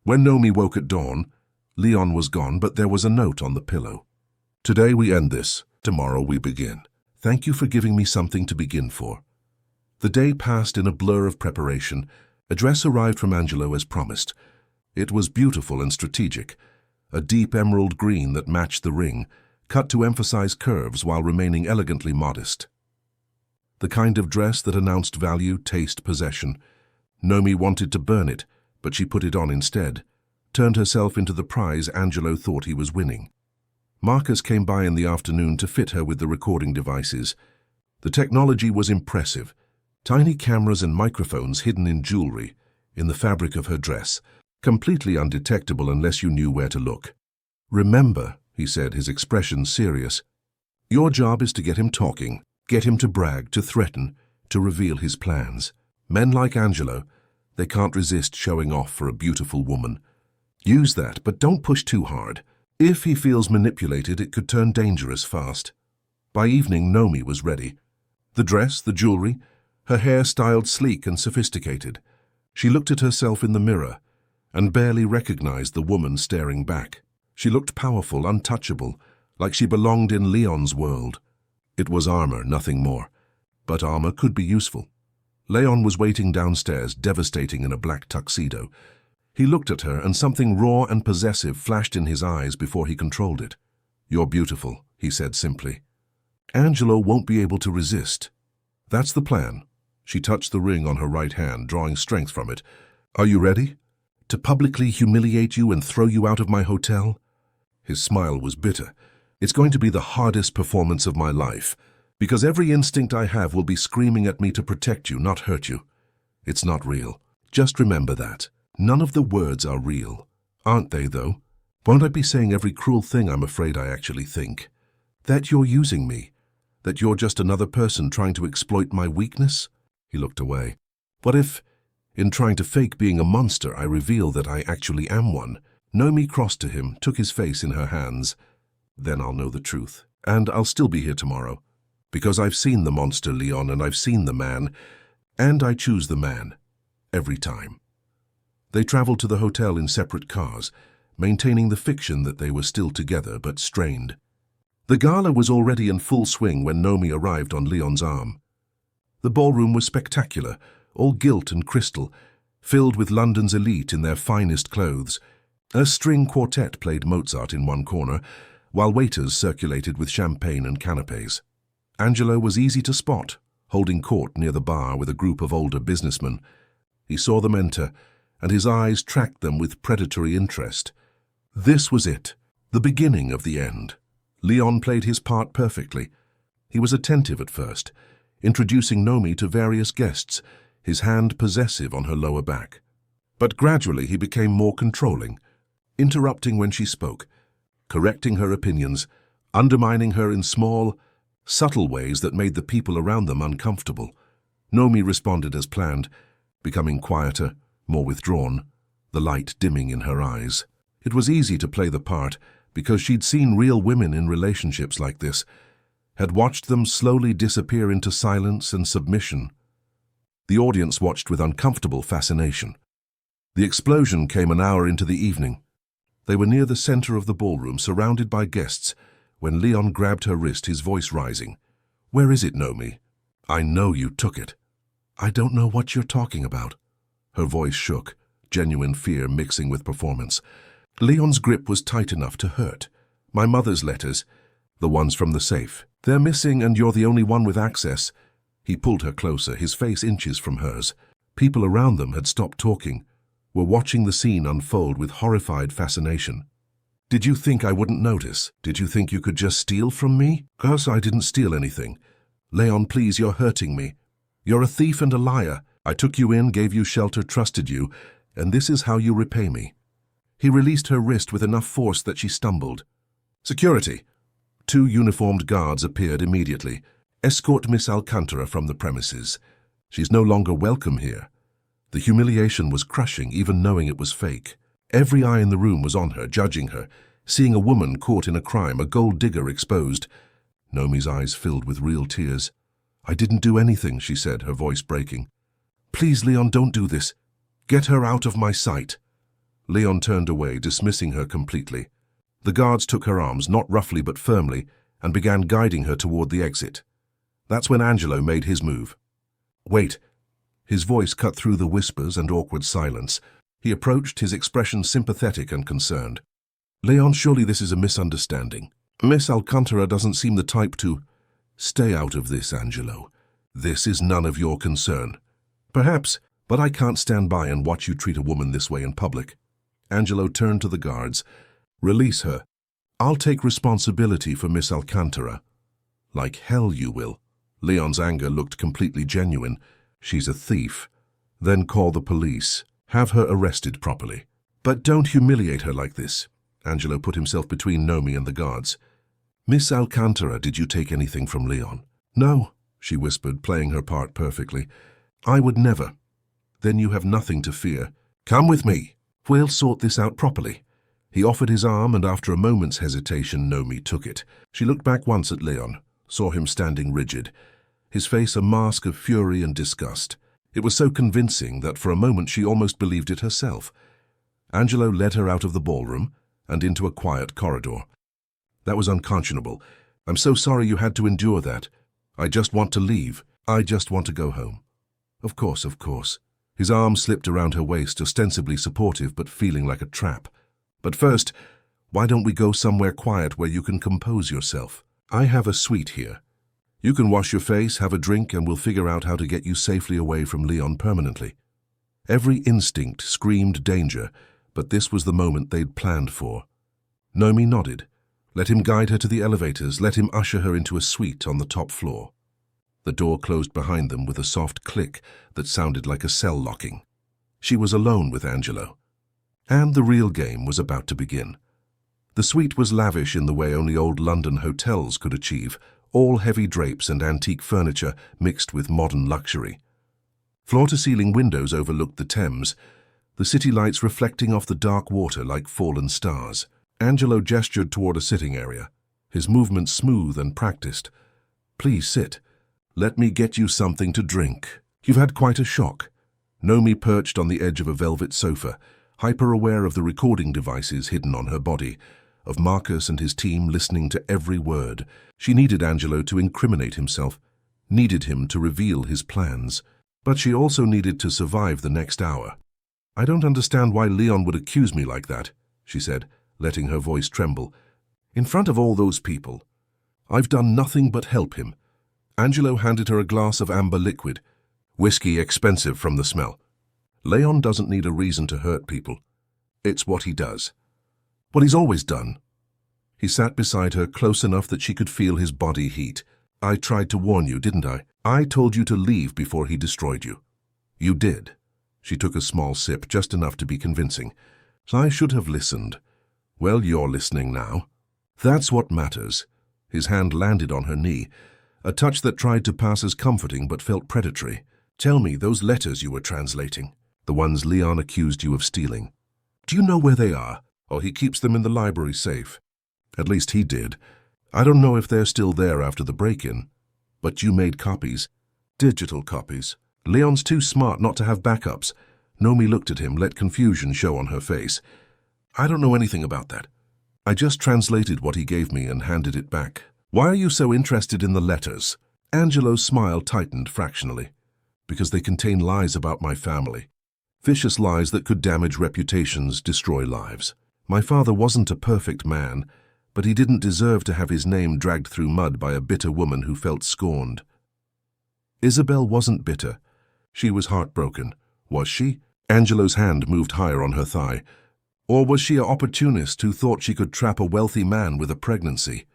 When Nomi woke at dawn, Leon was gone, but there was a note on the pillow. Today we end this. Tomorrow we begin. Thank you for giving me something to begin for. The day passed in a blur of preparation. A dress arrived from Angelo as promised. It was beautiful and strategic. A deep emerald green that matched the ring, cut to emphasize curves while remaining elegantly modest. The kind of dress that announced value, taste, possession. Nomi wanted to burn it, but she put it on instead, turned herself into the prize Angelo thought he was winning. Marcus came by in the afternoon to fit her with the recording devices. The technology was impressive. Tiny cameras and microphones hidden in jewelry, in the fabric of her dress, completely undetectable unless you knew where to look. Remember, he said, his expression serious, your job is to get him talking, get him to brag, to threaten, to reveal his plans. Men like Angelo, they can't resist showing off for a beautiful woman. Use that, but don't push too hard. If he feels manipulated, it could turn dangerous fast. By evening, Nomi was ready. The dress, the jewelry, her hair styled sleek and sophisticated. She looked at herself in the mirror and barely recognized the woman staring back. She looked powerful, untouchable, like she belonged in Leon's world. It was armor, nothing more. But armor could be useful. Leon was waiting downstairs, devastating in a black tuxedo. He looked at her, and something raw and possessive flashed in his eyes before he controlled it. You're beautiful, he said simply. Angelo won't be able to resist. That's the plan. She touched the ring on her right hand, drawing strength from it. Are you ready? To publicly humiliate you and throw you out of my hotel? His smile was bitter. It's going to be the hardest performance of my life, because every instinct I have will be screaming at me to protect you, not hurt you. It's not real. Just remember that. None of the words are real. Aren't they, though? Won't I be saying every cruel thing I'm afraid I actually think? That you're using me? That you're just another person trying to exploit my weakness? He looked away. What if, in trying to fake being a monster, I reveal that I actually am one? Nomi crossed to him, took his face in her hands. Then I'll know the truth. And I'll still be here tomorrow. Because I've seen the monster, Leon, and I've seen the man. And I choose the man. Every time. They traveled to the hotel in separate cars, maintaining the fiction that they were still together but strained. The gala was already in full swing when Nomi arrived on Leon's arm. The ballroom was spectacular, all gilt and crystal, filled with London's elite in their finest clothes. A string quartet played Mozart in one corner, while waiters circulated with champagne and canapes. Angelo was easy to spot, holding court near the bar with a group of older businessmen. He saw them enter, and his eyes tracked them with predatory interest. This was it, the beginning of the end. Leon played his part perfectly. He was attentive at first, introducing Nomi to various guests, his hand possessive on her lower back. But gradually he became more controlling, interrupting when she spoke, correcting her opinions, undermining her in small, subtle ways that made the people around them uncomfortable. Nomi responded as planned, becoming quieter, more withdrawn, the light dimming in her eyes. It was easy to play the part because she'd seen real women in relationships like this, had watched them slowly disappear into silence and submission. The audience watched with uncomfortable fascination. The explosion came an hour into the evening. They were near the center of the ballroom, surrounded by guests, when Leon grabbed her wrist, his voice rising. "Where is it, Nomi? I know you took it." "I don't know what you're talking about." Her voice shook, genuine fear mixing with performance. Leon's grip was tight enough to hurt. "My mother's letters, the ones from the safe. They're missing and you're the only one with access." He pulled her closer, his face inches from hers. People around them had stopped talking, were watching the scene unfold with horrified fascination. "Did you think I wouldn't notice? Did you think you could just steal from me?" "'Cause I didn't steal anything. Leon, please, you're hurting me. You're a thief and a liar. I took you in, gave you shelter, trusted you, and this is how you repay me." He released her wrist with enough force that she stumbled. "Security!" 2 uniformed guards appeared immediately. "Escort Miss Alcantara from the premises. She's no longer welcome here." The humiliation was crushing, even knowing it was fake. Every eye in the room was on her, judging her, seeing a woman caught in a crime, a gold digger exposed. Nomi's eyes filled with real tears. "I didn't do anything," she said, her voice breaking. "Please, Leon, don't do this. Get her out of my sight." Leon turned away, dismissing her completely. The guards took her arms, not roughly but firmly, and began guiding her toward the exit. That's when Angelo made his move. "Wait." His voice cut through the whispers and awkward silence. He approached, his expression sympathetic and concerned. "Leon, surely this is a misunderstanding. Miss Alcantara doesn't seem the type to—" "Stay out of this, Angelo. This is none of your concern." "Perhaps, but I can't stand by and watch you treat a woman this way in public." Angelo turned to the guards. "Release her. I'll take responsibility for Miss Alcantara." "Like hell you will." Leon's anger looked completely genuine. "She's a thief. Then call the police. Have her arrested properly. But don't humiliate her like this." Angelo put himself between Nomi and the guards. "Miss Alcantara, did you take anything from Leon?" "No," she whispered, playing her part perfectly. "I would never." "Then you have nothing to fear. Come with me. We'll sort this out properly." He offered his arm, and after a moment's hesitation, Nomi took it. She looked back once at Leon, saw him standing rigid, his face a mask of fury and disgust. It was so convincing that for a moment she almost believed it herself. Angelo led her out of the ballroom and into a quiet corridor. "That was unconscionable. I'm so sorry you had to endure that. I just want to leave. I just want to go home." Of course, of course." His arm slipped around her waist, ostensibly supportive but feeling like a trap. "But first, why don't we go somewhere quiet where you can compose yourself? I have a suite here. You can wash your face, have a drink, and we'll figure out how to get you safely away from Leon permanently." Every instinct screamed danger, but this was the moment they'd planned for. Nomi nodded. Let him guide her to the elevators, let him usher her into a suite on the top floor. The door closed behind them with a soft click that sounded like a cell locking. She was alone with Angelo. And the real game was about to begin. The suite was lavish in the way only old London hotels could achieve, all heavy drapes and antique furniture mixed with modern luxury. Floor-to-ceiling windows overlooked the Thames, the city lights reflecting off the dark water like fallen stars. Angelo gestured toward a sitting area, his movements smooth and practiced. "Please sit. Let me get you something to drink. You've had quite a shock." Nomi perched on the edge of a velvet sofa, hyper-aware of the recording devices hidden on her body, of Marcus and his team listening to every word. She needed Angelo to incriminate himself, needed him to reveal his plans. But she also needed to survive the next hour. "I don't understand why Leon would accuse me like that," she said, letting her voice tremble. "In front of all those people. I've done nothing but help him." Angelo handed her a glass of amber liquid, whiskey expensive from the smell. "Leon doesn't need a reason to hurt people. It's what he does. What he's always done." He sat beside her, close enough that she could feel his body heat. "I tried to warn you, didn't I? I told you to leave before he destroyed you. You did. She took a small sip, just enough to be convincing. I should have listened. Well, you're listening now. That's what matters. His hand landed on her knee, a touch that tried to pass as comforting but felt predatory. Tell me, those letters you were translating, the ones Leon accused you of stealing. Do you know where they are? Oh, he keeps them in the library safe. At least he did. I don't know if they're still there after the break-in. But you made copies. Digital copies. Leon's too smart not to have backups. Nomi looked at him, let confusion show on her face. I don't know anything about that. I just translated what he gave me and handed it back. Why are you so interested in the letters? Angelo's smile tightened fractionally. Because they contain lies about my family. Vicious lies that could damage reputations, destroy lives. My father wasn't a perfect man, but he didn't deserve to have his name dragged through mud by a bitter woman who felt scorned. Isabel wasn't bitter. She was heartbroken. Was she? Angelo's hand moved higher on her thigh. Or was she an opportunist who thought she could trap a wealthy man with a pregnancy?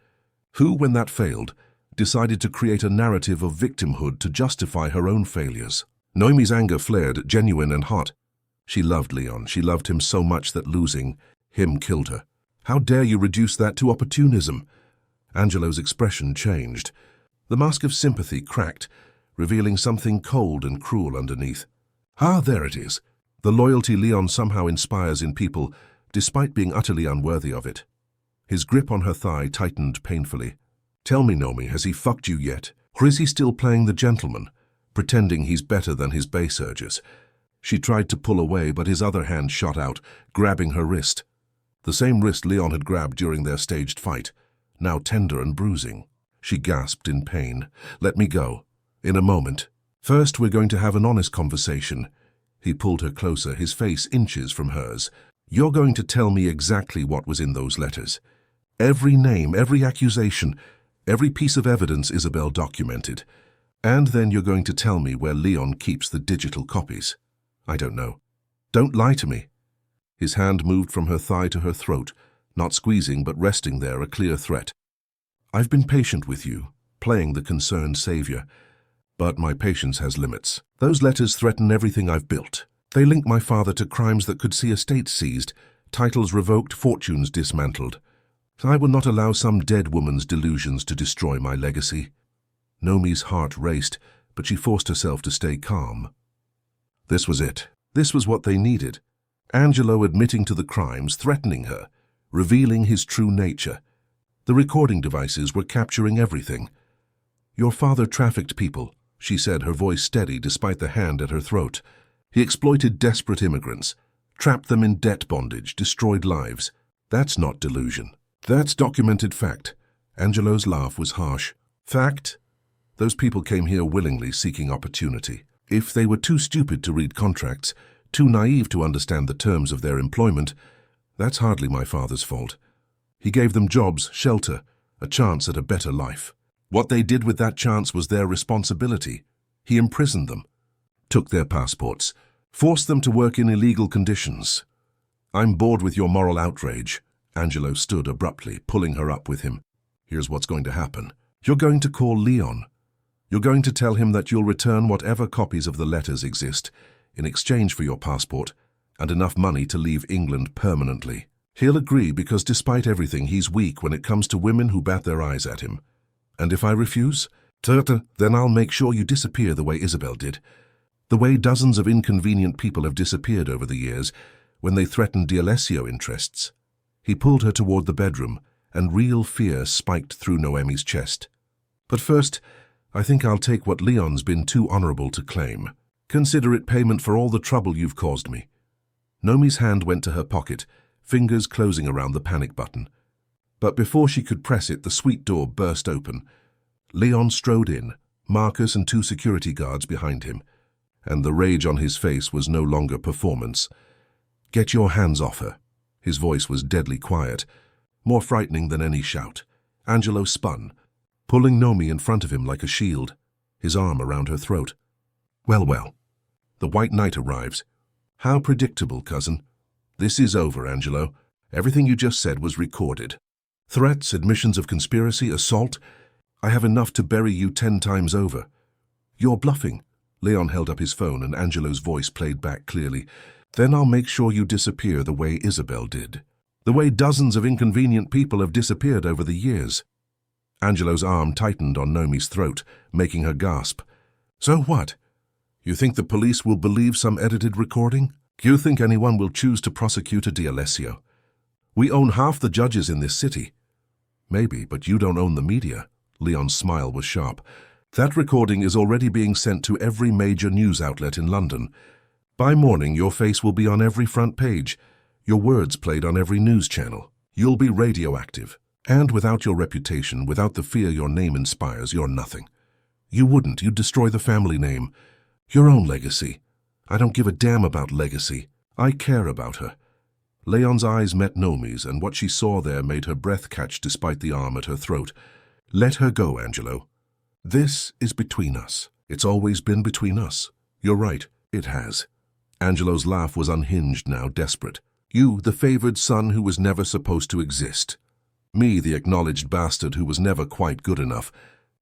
Who, when that failed, decided to create a narrative of victimhood to justify her own failures? Noemi's anger flared, genuine and hot. She loved Leon. She loved him so much that losing him killed her. How dare you reduce that to opportunism? Angelo's expression changed. The mask of sympathy cracked, revealing something cold and cruel underneath. Ah, there it is. The loyalty Leon somehow inspires in people, despite being utterly unworthy of it. His grip on her thigh tightened painfully. Tell me, Nomi, has he fucked you yet? Or is he still playing the gentleman, pretending he's better than his base urges? She tried to pull away, but his other hand shot out, grabbing her wrist. The same wrist Leon had grabbed during their staged fight, now tender and bruising. She gasped in pain. Let me go. In a moment. First, we're going to have an honest conversation. He pulled her closer, his face inches from hers. You're going to tell me exactly what was in those letters. Every name, every accusation, every piece of evidence Isabel documented. And then you're going to tell me where Leon keeps the digital copies. I don't know. Don't lie to me. His hand moved from her thigh to her throat, not squeezing but resting there, a clear threat. I've been patient with you, playing the concerned savior. But my patience has limits. Those letters threaten everything I've built. They link my father to crimes that could see estates seized, titles revoked, fortunes dismantled. I will not allow some dead woman's delusions to destroy my legacy. Nomi's heart raced, but she forced herself to stay calm. This was it. This was what they needed. Angelo admitting to the crimes, threatening her, revealing his true nature. The recording devices were capturing everything. Your father trafficked people, she said, her voice steady despite the hand at her throat. He exploited desperate immigrants, trapped them in debt bondage, destroyed lives. That's not delusion. That's documented fact. Angelo's laugh was harsh. Fact? Those people came here willingly, seeking opportunity. If they were too stupid to read contracts, too naive to understand the terms of their employment, that's hardly my father's fault. He gave them jobs, shelter, a chance at a better life. What they did with that chance was their responsibility. He imprisoned them, took their passports, forced them to work in illegal conditions. I'm bored with your moral outrage. Angelo stood abruptly, pulling her up with him. Here's what's going to happen. You're going to call Leon. You're going to tell him that you'll return whatever copies of the letters exist in exchange for your passport and enough money to leave England permanently. He'll agree because despite everything, he's weak when it comes to women who bat their eyes at him. And if I refuse, then I'll make sure you disappear the way Isabel did. The way dozens of inconvenient people have disappeared over the years when they threatened D'Alessio interests. He pulled her toward the bedroom, and real fear spiked through Noemi's chest. But first, I think I'll take what Leon's been too honorable to claim. Consider it payment for all the trouble you've caused me. Nomi's hand went to her pocket, fingers closing around the panic button. But before she could press it, the suite door burst open. Leon strode in, Marcus and 2 security guards behind him, and the rage on his face was no longer performance. Get your hands off her. His voice was deadly quiet, more frightening than any shout. Angelo spun, pulling Nomi in front of him like a shield, his arm around her throat. Well, well. The White Knight arrives. How predictable, cousin. This is over, Angelo. Everything you just said was recorded. Threats, admissions of conspiracy, assault. I have enough to bury you 10 times over. You're bluffing. Leon held up his phone and Angelo's voice played back clearly. Then I'll make sure you disappear the way Isabel did. The way dozens of inconvenient people have disappeared over the years. Angelo's arm tightened on Nomi's throat, making her gasp. So what? You think the police will believe some edited recording? Do you think anyone will choose to prosecute a D'Alessio? We own half the judges in this city. Maybe, but you don't own the media. Leon's smile was sharp. That recording is already being sent to every major news outlet in London. By morning, your face will be on every front page, your words played on every news channel. You'll be radioactive. And without your reputation, without the fear your name inspires, you're nothing. You'd destroy the family name, your own legacy. I don't give a damn about legacy. I care about her. Leon's eyes met Nomi's, and what she saw there made her breath catch despite the arm at her throat. Let her go, Angelo. This is between us. It's always been between us. You're right, it has. Angelo's laugh was unhinged now, desperate. You, the favored son who was never supposed to exist. Me, the acknowledged bastard who was never quite good enough.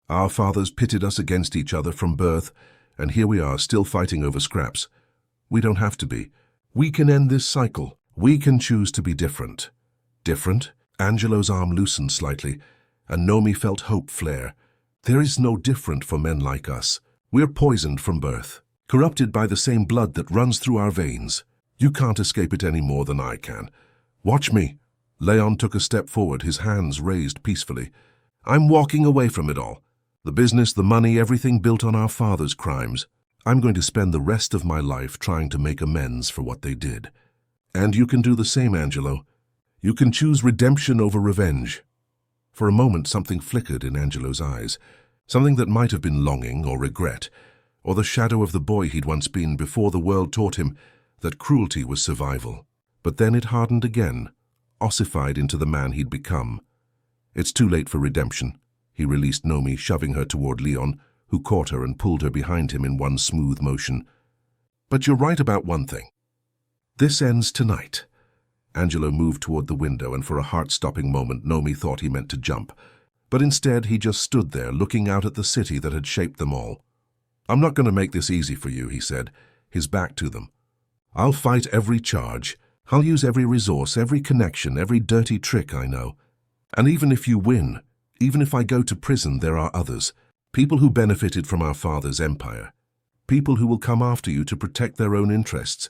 Our fathers pitted us against each other from birth, and here we are still fighting over scraps. We don't have to be. We can end this cycle. We can choose to be different. Different? Angelo's arm loosened slightly, and Nomi felt hope flare. There is no different for men like us. We're poisoned from birth, corrupted by the same blood that runs through our veins. You can't escape it any more than I can. Watch me. Leon took a step forward, his hands raised peacefully. I'm walking away from it all. The business, the money, everything built on our father's crimes. I'm going to spend the rest of my life trying to make amends for what they did. And you can do the same, Angelo. You can choose redemption over revenge. For a moment, something flickered in Angelo's eyes, something that might have been longing or regret, or the shadow of the boy he'd once been before the world taught him that cruelty was survival. But then it hardened again, ossified into the man he'd become. It's too late for redemption, he released Nomi, shoving her toward Leon, who caught her and pulled her behind him in one smooth motion. But you're right about one thing. This ends tonight. Angelo moved toward the window, and for a heart-stopping moment Nomi thought he meant to jump. But instead he just stood there, looking out at the city that had shaped them all. I'm not going to make this easy for you, he said, his back to them. I'll fight every charge. I'll use every resource, every connection, every dirty trick I know. And even if you win, even if I go to prison, there are others. People who benefited from our father's empire. People who will come after you to protect their own interests.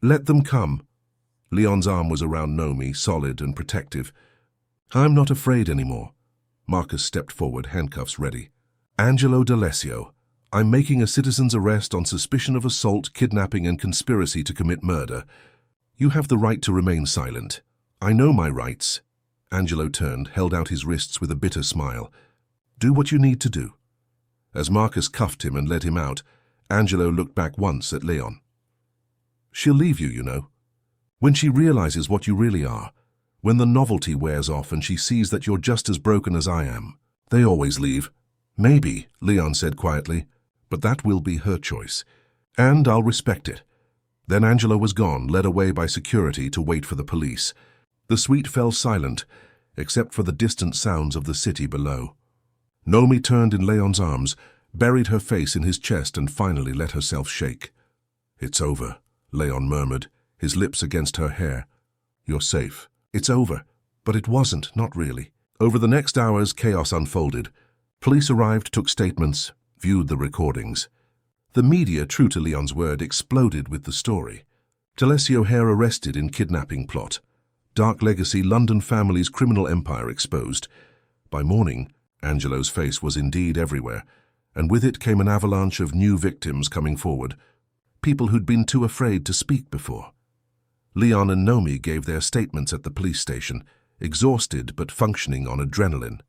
Let them come. Leon's arm was around Nomi, solid and protective. I'm not afraid anymore. Marcus stepped forward, handcuffs ready. Angelo D'Alessio, I'm making a citizen's arrest on suspicion of assault, kidnapping, and conspiracy to commit murder. You have the right to remain silent. I know my rights. Angelo turned, held out his wrists with a bitter smile. Do what you need to do. As Marcus cuffed him and led him out, Angelo looked back once at Leon. She'll leave you, you know. When she realizes what you really are, when the novelty wears off and she sees that you're just as broken as I am, they always leave. Maybe, Leon said quietly, but that will be her choice, and I'll respect it. Then Angelo was gone, led away by security to wait for the police. The suite fell silent, except for the distant sounds of the city below. Nomi turned in Leon's arms, buried her face in his chest, and finally let herself shake. It's over, Leon murmured, his lips against her hair. You're safe. It's over. But it wasn't, not really. Over the next hours, chaos unfolded. Police arrived, took statements, viewed the recordings. The media, true to Leon's word, exploded with the story. D'Alessio Hare arrested in kidnapping plot. Dark legacy, London family's criminal empire exposed. By morning, Angelo's face was indeed everywhere, and with it came an avalanche of new victims coming forward. People who'd been too afraid to speak before. Leon and Nomi gave their statements at the police station, exhausted but functioning on adrenaline.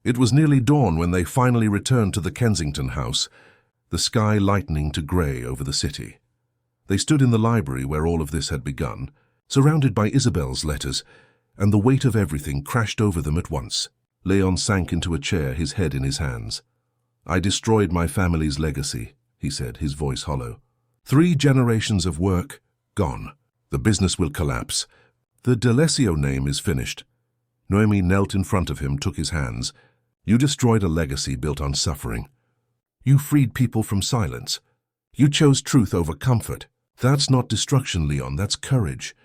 It was nearly dawn when they finally returned to the Kensington house, the sky lightening to grey over the city. They stood in the library where all of this had begun, surrounded by Isabel's letters, and the weight of everything crashed over them at once. Leon sank into a chair, his head in his hands. I destroyed my family's legacy, he said, his voice hollow. 3 generations of work, gone. The business will collapse. The D'Alessio name is finished. Noemi knelt in front of him, took his hands. You destroyed a legacy built on suffering. You freed people from silence. You chose truth over comfort. That's not destruction, Leon, that's courage.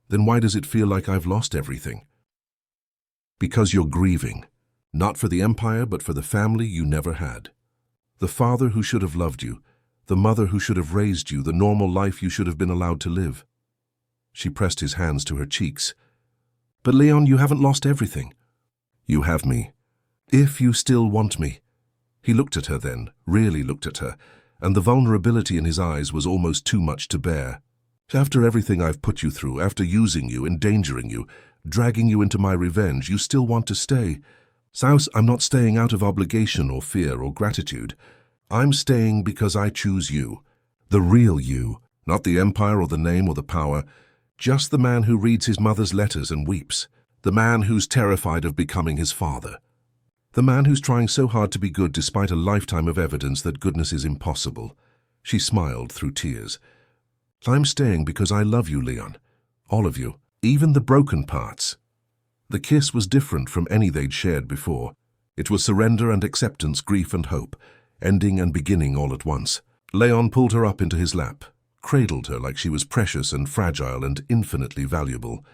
Then why does it feel like I've lost everything? Because you're grieving. Not for the empire, but for the family you never had. The father who should have loved you, the mother who should have raised you, the normal life you should have been allowed to live. She pressed his hands to her cheeks. But Leon, you haven't lost everything. You have me. If you still want me. He looked at her then, really looked at her, and the vulnerability in his eyes was almost too much to bear. After everything I've put you through, after using you, endangering you, dragging you into my revenge, you still want to stay. Saus, I'm not staying out of obligation or fear or gratitude. I'm staying because I choose you. The real you, not the empire or the name or the power, just the man who reads his mother's letters and weeps, the man who's terrified of becoming his father, the man who's trying so hard to be good despite a lifetime of evidence that goodness is impossible. She smiled through tears. I'm staying because I love you, Leon. All of you, even the broken parts. The kiss was different from any they'd shared before. It was surrender and acceptance, grief and hope, ending and beginning all at once. Leon pulled her up into his lap, cradled her like she was precious and fragile and infinitely valuable.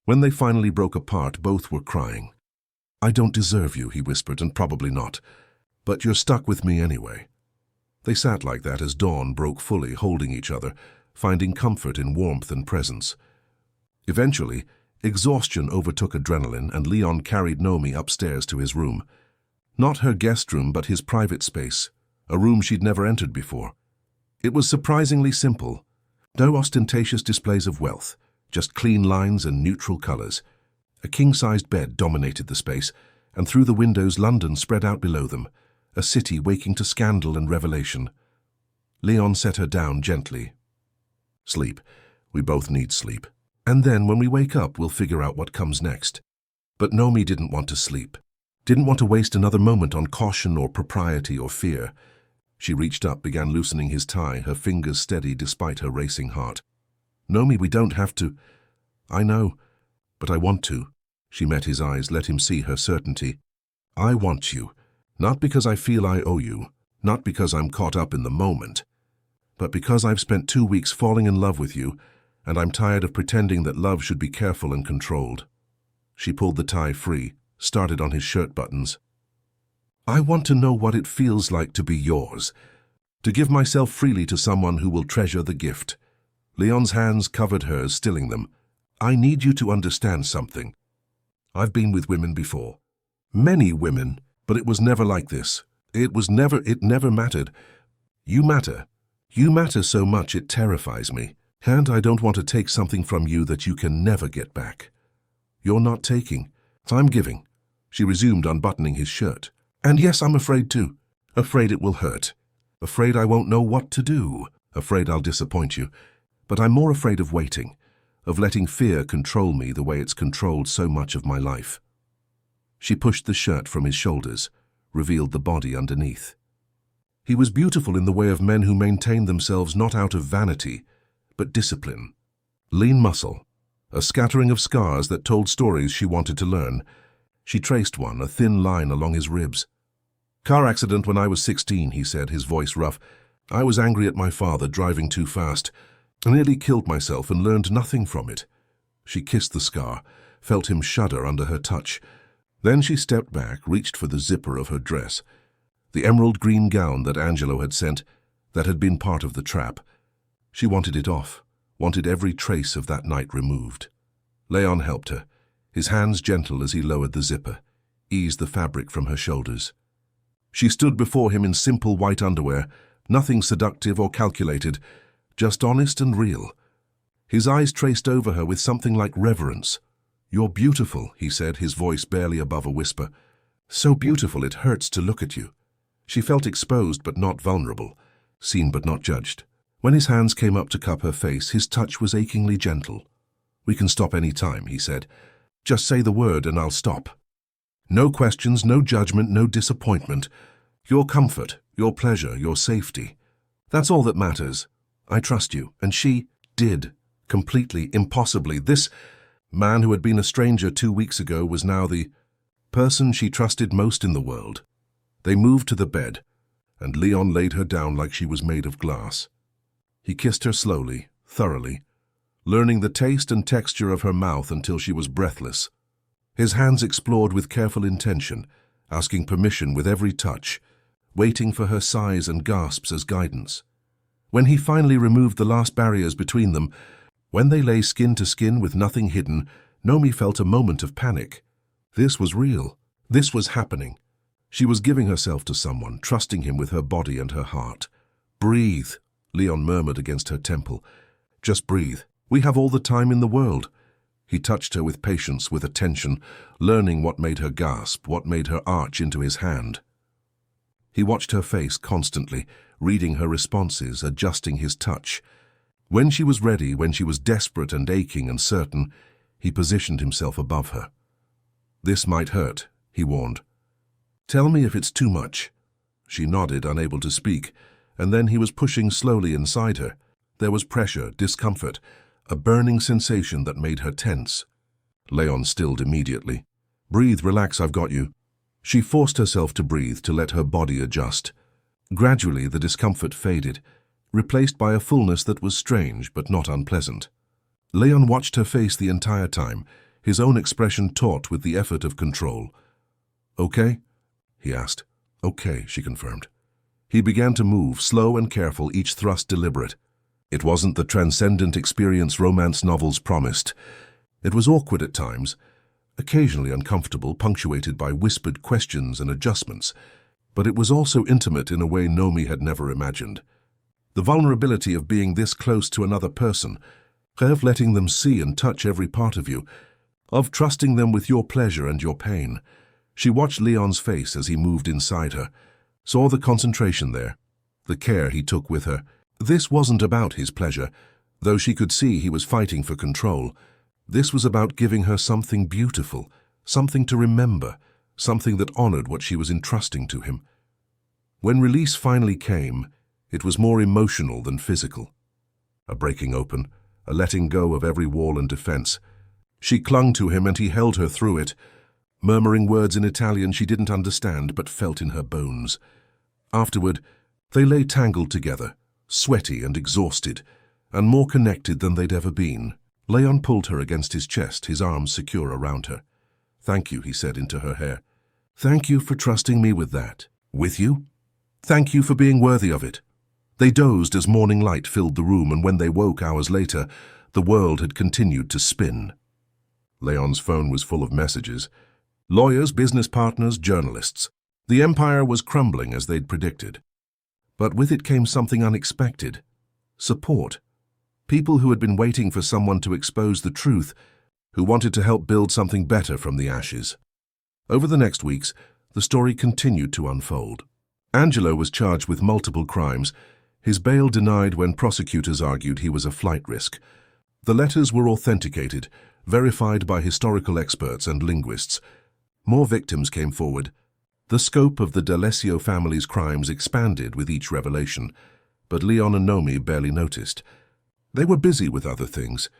When they finally broke apart, both were crying. I don't deserve you, he whispered, and probably not. But you're stuck with me anyway. They sat like that as dawn broke fully, holding each other, finding comfort in warmth and presence. Eventually, exhaustion overtook adrenaline, and Leon carried Nomi upstairs to his room. Not her guest room, but his private space, a room she'd never entered before. It was surprisingly simple. No ostentatious displays of wealth, just clean lines and neutral colors. A king-sized bed dominated the space, and through the windows London spread out below them, a city waking to scandal and revelation. Leon set her down gently. Sleep. We both need sleep. And then, when we wake up, we'll figure out what comes next. But Nomi didn't want to sleep. Didn't want to waste another moment on caution or propriety or fear. She reached up, began loosening his tie, her fingers steady despite her racing heart. Nomi, we don't have to. I know, but I want to. She met his eyes, let him see her certainty. I want you, not because I feel I owe you, not because I'm caught up in the moment, but because I've spent 2 weeks falling in love with you, and I'm tired of pretending that love should be careful and controlled. She pulled the tie free, started on his shirt buttons. I want to know what it feels like to be yours, to give myself freely to someone who will treasure the gift. Leon's hands covered hers, stilling them. I need you to understand something. I've been with women before. Many women, but it was never like this. It never mattered. You matter. You matter so much it terrifies me. And I don't want to take something from you that you can never get back. You're not taking. I'm giving. She resumed, unbuttoning his shirt. And yes, I'm afraid too. Afraid it will hurt. Afraid I won't know what to do. Afraid I'll disappoint you. But I'm more afraid of waiting, of letting fear control me the way it's controlled so much of my life. She pushed the shirt from his shoulders, revealed the body underneath. He was beautiful in the way of men who maintain themselves not out of vanity, but discipline. Lean muscle, a scattering of scars that told stories she wanted to learn. She traced one, a thin line along his ribs. Car accident when I was 16, he said, his voice rough. I was angry at my father, driving too fast. I nearly killed myself and learned nothing from it. She kissed the scar, felt him shudder under her touch. Then she stepped back, reached for the zipper of her dress. The emerald green gown that Angelo had sent, that had been part of the trap. She wanted it off, wanted every trace of that night removed. Leon helped her, his hands gentle as he lowered the zipper, eased the fabric from her shoulders. She stood before him in simple white underwear, nothing seductive or calculated, just honest and real. His eyes traced over her with something like reverence. You're beautiful, he said, his voice barely above a whisper. So beautiful it hurts to look at you. She felt exposed but not vulnerable, seen but not judged. When his hands came up to cup her face, his touch was achingly gentle. We can stop any time, he said. Just say the word and I'll stop. No questions, no judgment, no disappointment. Your comfort, your pleasure, your safety. That's all that matters. I trust you. And she did. Completely, impossibly. This man who had been a stranger 2 weeks ago was now the person she trusted most in the world. They moved to the bed. and Leon laid her down like she was made of glass. He kissed her slowly, thoroughly, learning the taste and texture of her mouth until she was breathless. His hands explored with careful intention, asking permission with every touch, waiting for her sighs and gasps as guidance. When he finally removed the last barriers between them, when they lay skin to skin with nothing hidden, Nomi felt a moment of panic. This was real. This was happening. She was giving herself to someone, trusting him with her body and her heart. "Breathe," Leon murmured against her temple. "Just breathe. We have all the time in the world." He touched her with patience, with attention, learning what made her gasp, what made her arch into his hand. He watched her face constantly, reading her responses, adjusting his touch. When she was ready, when she was desperate and aching and certain, he positioned himself above her. "This might hurt," he warned. "Tell me if it's too much." She nodded, unable to speak, and then he was pushing slowly inside her. There was pressure, discomfort, a burning sensation that made her tense. Leon stilled immediately. "Breathe, relax, I've got you." She forced herself to breathe, to let her body adjust. Gradually, the discomfort faded, replaced by a fullness that was strange but not unpleasant. Leon watched her face the entire time, his own expression taut with the effort of control. "Okay?" he asked. "Okay," she confirmed. He began to move, slow and careful, each thrust deliberate. It wasn't the transcendent experience romance novels promised. It was awkward at times, occasionally uncomfortable, punctuated by whispered questions and adjustments, but it was also intimate in a way Nomi had never imagined. The vulnerability of being this close to another person, of letting them see and touch every part of you, of trusting them with your pleasure and your pain. She watched Leon's face as he moved inside her, saw the concentration there, the care he took with her. This wasn't about his pleasure, though she could see he was fighting for control. This was about giving her something beautiful, something to remember, something that honored what she was entrusting to him. When release finally came, it was more emotional than physical. A breaking open, a letting go of every wall and defense. She clung to him and he held her through it, murmuring words in Italian she didn't understand but felt in her bones. Afterward, they lay tangled together, sweaty and exhausted, and more connected than they'd ever been. Leon pulled her against his chest, his arms secure around her. "Thank you," he said into her hair. "Thank you for trusting me with that." "With you?" "Thank you for being worthy of it." They dozed as morning light filled the room, and when they woke hours later, the world had continued to spin. Leon's phone was full of messages. Lawyers, business partners, journalists. The empire was crumbling as they'd predicted. But with it came something unexpected. Support. People who had been waiting for someone to expose the truth, who wanted to help build something better from the ashes. Over the next weeks, the story continued to unfold. Angelo was charged with multiple crimes, his bail denied when prosecutors argued he was a flight risk. The letters were authenticated, verified by historical experts and linguists. More victims came forward. The scope of the D'Alessio family's crimes expanded with each revelation, but Leon and Nomi barely noticed. They were busy with other things.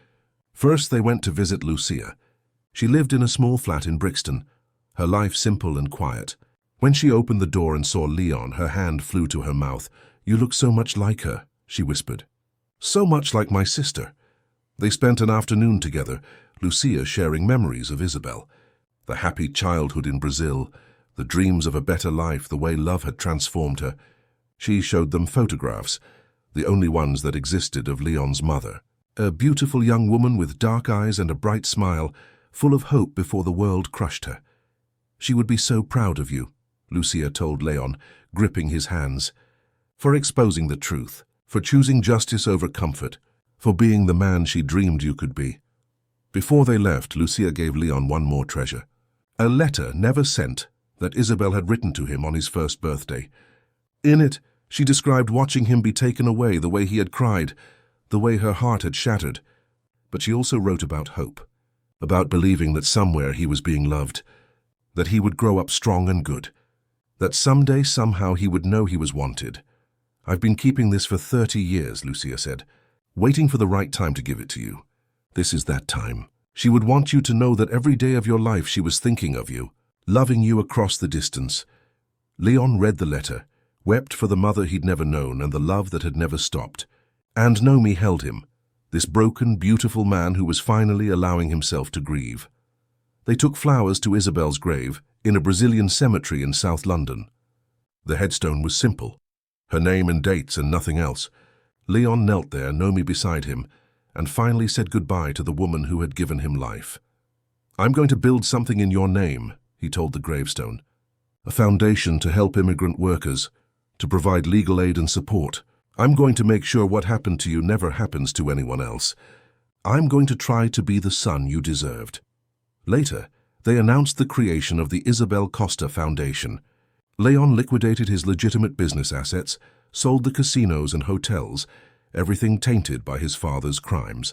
First, they went to visit Lucia. She lived in a small flat in Brixton, her life simple and quiet. When she opened the door and saw Leon, her hand flew to her mouth. "You look so much like her," she whispered. "So much like my sister." They spent an afternoon together, Lucia sharing memories of Isabel, the happy childhood in Brazil, the dreams of a better life, the way love had transformed her. She showed them photographs, the only ones that existed of Leon's mother, a beautiful young woman with dark eyes and a bright smile, full of hope before the world crushed her. "She would be so proud of you," Lucia told Leon, gripping his hands, "for exposing the truth, for choosing justice over comfort, for being the man she dreamed you could be." Before they left, Lucia gave Leon one more treasure, a letter never sent that Isabel had written to him on his first birthday. In it, she described watching him be taken away, the way he had cried, the way her heart had shattered. But she also wrote about hope, about believing that somewhere he was being loved, that he would grow up strong and good, that someday, somehow, he would know he was wanted. "I've been keeping this for 30 years, Lucia said, waiting for the right time to give it to you. This is that time. She would want you to know that every day of your life she was thinking of you, loving you across the distance." Leon read the letter, wept for the mother he'd never known and the love that had never stopped. And Nomi held him, this broken, beautiful man who was finally allowing himself to grieve. They took flowers to Isabel's grave in a Brazilian cemetery in South London. The headstone was simple, her name and dates and nothing else. Leon knelt there, Nomi beside him, and finally said goodbye to the woman who had given him life. "I'm going to build something in your name," he told the gravestone. "A foundation to help immigrant workers, to provide legal aid and support. I'm going to make sure what happened to you never happens to anyone else. I'm going to try to be the son you deserved." Later, they announced the creation of the Isabel Costa Foundation. Leon liquidated his legitimate business assets, sold the casinos and hotels, everything tainted by his father's crimes.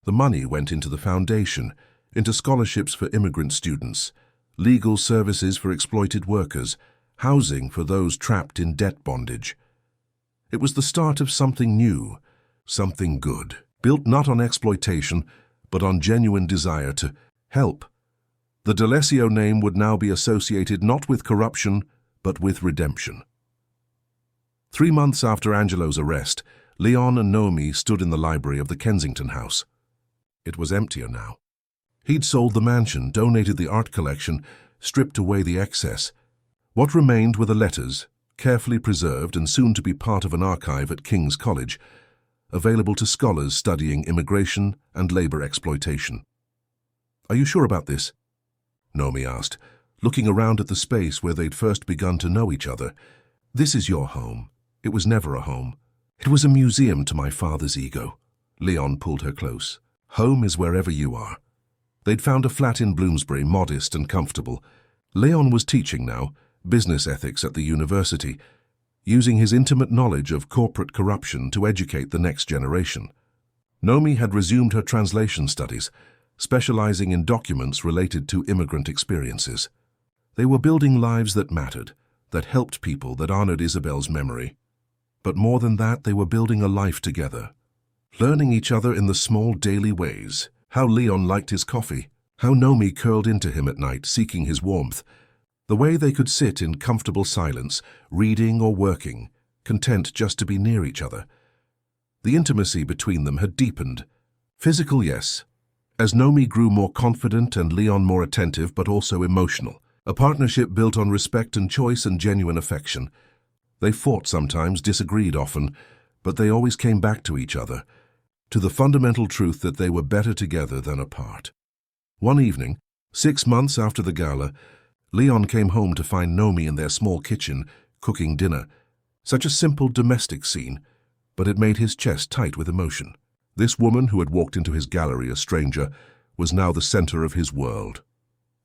The money went into the foundation, into scholarships for immigrant students, legal services for exploited workers, housing for those trapped in debt bondage. It was the start of something new, something good, built not on exploitation, but on genuine desire to help. The D'Alessio name would now be associated not with corruption, but with redemption. 3 months after Angelo's arrest, Leon and Nomi stood in the library of the Kensington house. It was emptier now. He'd sold the mansion, donated the art collection, stripped away the excess. What remained were the letters, carefully preserved and soon to be part of an archive at King's College, available to scholars studying immigration and labor exploitation. "Are you sure about this?" Nomi asked, looking around at the space where they'd first begun to know each other. "This is your home. It was never a home. It was a museum to my father's ego." Leon pulled her close. "Home is wherever you are." They'd found a flat in Bloomsbury, modest and comfortable. Leon was teaching now, business ethics at the university, using his intimate knowledge of corporate corruption to educate the next generation. Nomi had resumed her translation studies, specializing in documents related to immigrant experiences. They were building lives that mattered, that helped people, that honored Isabel's memory. But more than that, they were building a life together, learning each other in the small daily ways. How Leon liked his coffee, how Nomi curled into him at night, seeking his warmth, the way they could sit in comfortable silence, reading or working, content just to be near each other. The intimacy between them had deepened. Physical, yes, as Nomi grew more confident and Leon more attentive but also emotional. A partnership built on respect and choice and genuine affection. They fought sometimes, disagreed often, but they always came back to each other, to the fundamental truth that they were better together than apart. One evening, 6 months after the gala, Leon came home to find Nomi in their small kitchen, cooking dinner. Such a simple domestic scene, but it made his chest tight with emotion. This woman who had walked into his gallery a stranger was now the center of his world.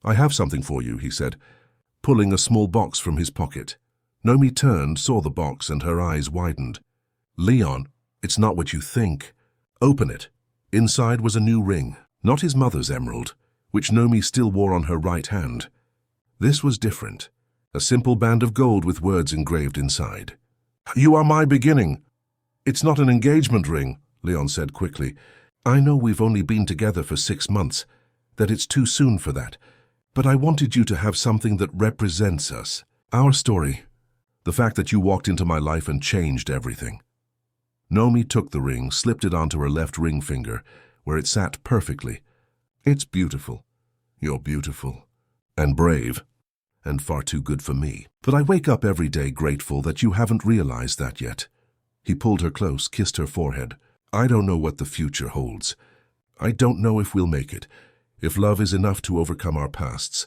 "I have something for you," he said, pulling a small box from his pocket. Nomi turned, saw the box, and her eyes widened. "Leon, it's not what you think. Open it." Inside was a new ring, not his mother's emerald, which Nomi still wore on her right hand. This was different, a simple band of gold with words engraved inside. "You are my beginning." "It's not an engagement ring," Leon said quickly. "I know we've only been together for 6 months, that it's too soon for that, but I wanted you to have something that represents us, our story, the fact that you walked into my life and changed everything." Nomi took the ring, slipped it onto her left ring finger, where it sat perfectly. "It's beautiful. You're beautiful. And brave. And far too good for me. But I wake up every day grateful that you haven't realized that yet." He pulled her close, kissed her forehead. "I don't know what the future holds. I don't know if we'll make it, if love is enough to overcome our pasts.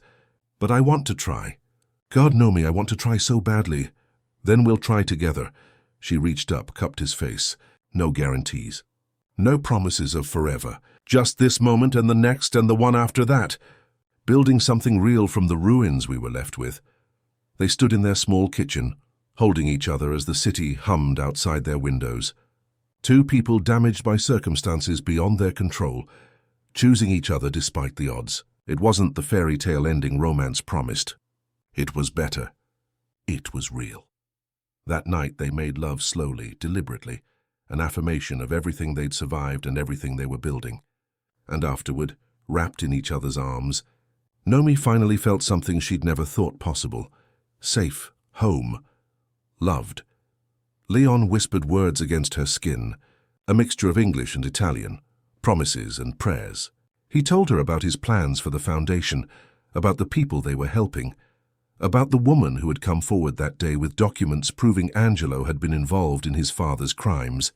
But I want to try. God, Nomi, I want to try so badly. Then we'll try together." She reached up, cupped his face. "No guarantees. No promises of forever. Just this moment and the next and the one after that. Building something real from the ruins we were left with." They stood in their small kitchen, holding each other as the city hummed outside their windows. Two people damaged by circumstances beyond their control, choosing each other despite the odds. It wasn't the fairy tale ending romance promised. It was better. It was real. That night they made love slowly, deliberately, an affirmation of everything they'd survived and everything they were building. And afterward, wrapped in each other's arms, Nomi finally felt something she'd never thought possible. Safe, home, loved. Leon whispered words against her skin, a mixture of English and Italian, promises and prayers. He told her about his plans for the foundation, about the people they were helping, about the woman who had come forward that day with documents proving Angelo had been involved in his father's crimes.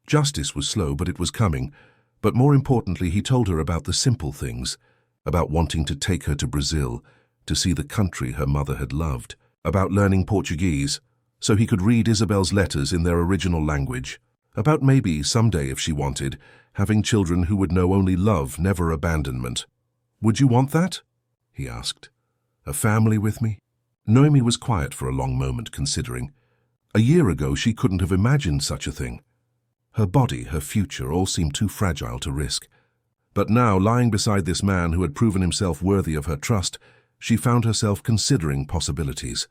Justice was slow, but it was coming. But more importantly, he told her about the simple things, about wanting to take her to Brazil, to see the country her mother had loved, about learning Portuguese, so he could read Isabel's letters in their original language, about maybe, someday if she wanted, having children who would know only love, never abandonment. "Would you want that?" he asked. "A family with me?" Noemi was quiet for a long moment, considering. A year ago, she couldn't have imagined such a thing. Her body, her future, all seemed too fragile to risk. But now, lying beside this man who had proven himself worthy of her trust, she found herself considering possibilities.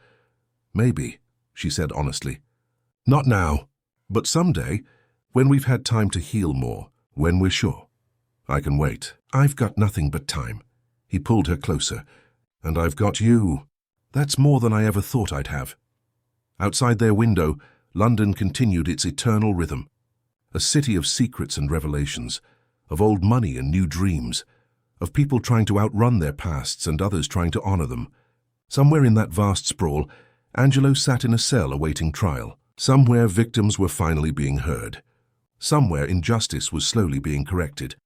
"Maybe," she said honestly. "Not now, but someday, when we've had time to heal more, when we're sure. I can wait. I've got nothing but time." He pulled her closer. "And I've got you. That's more than I ever thought I'd have." Outside their window, London continued its eternal rhythm. A city of secrets and revelations, of old money and new dreams, of people trying to outrun their pasts and others trying to honor them. Somewhere in that vast sprawl, Angelo sat in a cell awaiting trial. Somewhere victims were finally being heard. Somewhere injustice was slowly being corrected.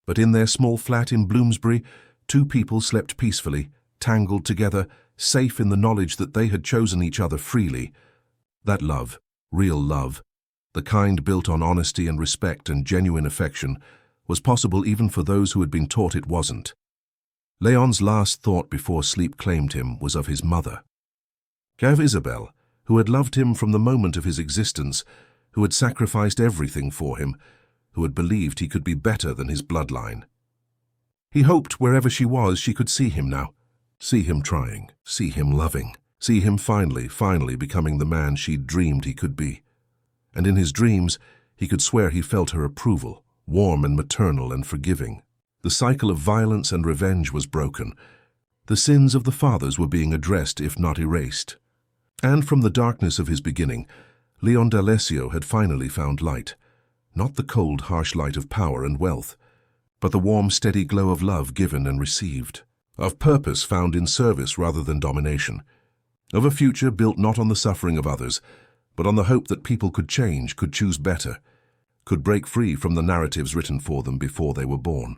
But in their small flat in Bloomsbury, two people slept peacefully, tangled together, safe in the knowledge that they had chosen each other freely. That love, real love, the kind built on honesty and respect and genuine affection, was possible even for those who had been taught it wasn't. Leon's last thought before sleep claimed him was of his mother. Of Isabel, who had loved him from the moment of his existence, who had sacrificed everything for him, who had believed he could be better than his bloodline. He hoped wherever she was she could see him now, see him trying, see him loving, see him finally becoming the man she'd dreamed he could be. And in his dreams, he could swear he felt her approval, warm and maternal and forgiving. The cycle of violence and revenge was broken. The sins of the fathers were being addressed, if not erased. And from the darkness of his beginning, Leon D'Alessio had finally found light. Not the cold, harsh light of power and wealth, but the warm, steady glow of love given and received, of purpose found in service rather than domination, of a future built not on the suffering of others, but on the hope that people could change, could choose better, could break free from the narratives written for them before they were born.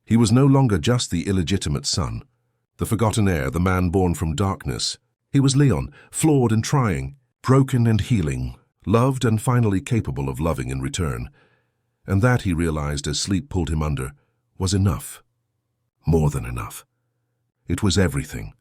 He was no longer just the illegitimate son, the forgotten heir, the man born from darkness. He was Leon, flawed and trying, broken and healing, loved and finally capable of loving in return. And that, he realized as sleep pulled him under, was enough. More than enough. It was everything.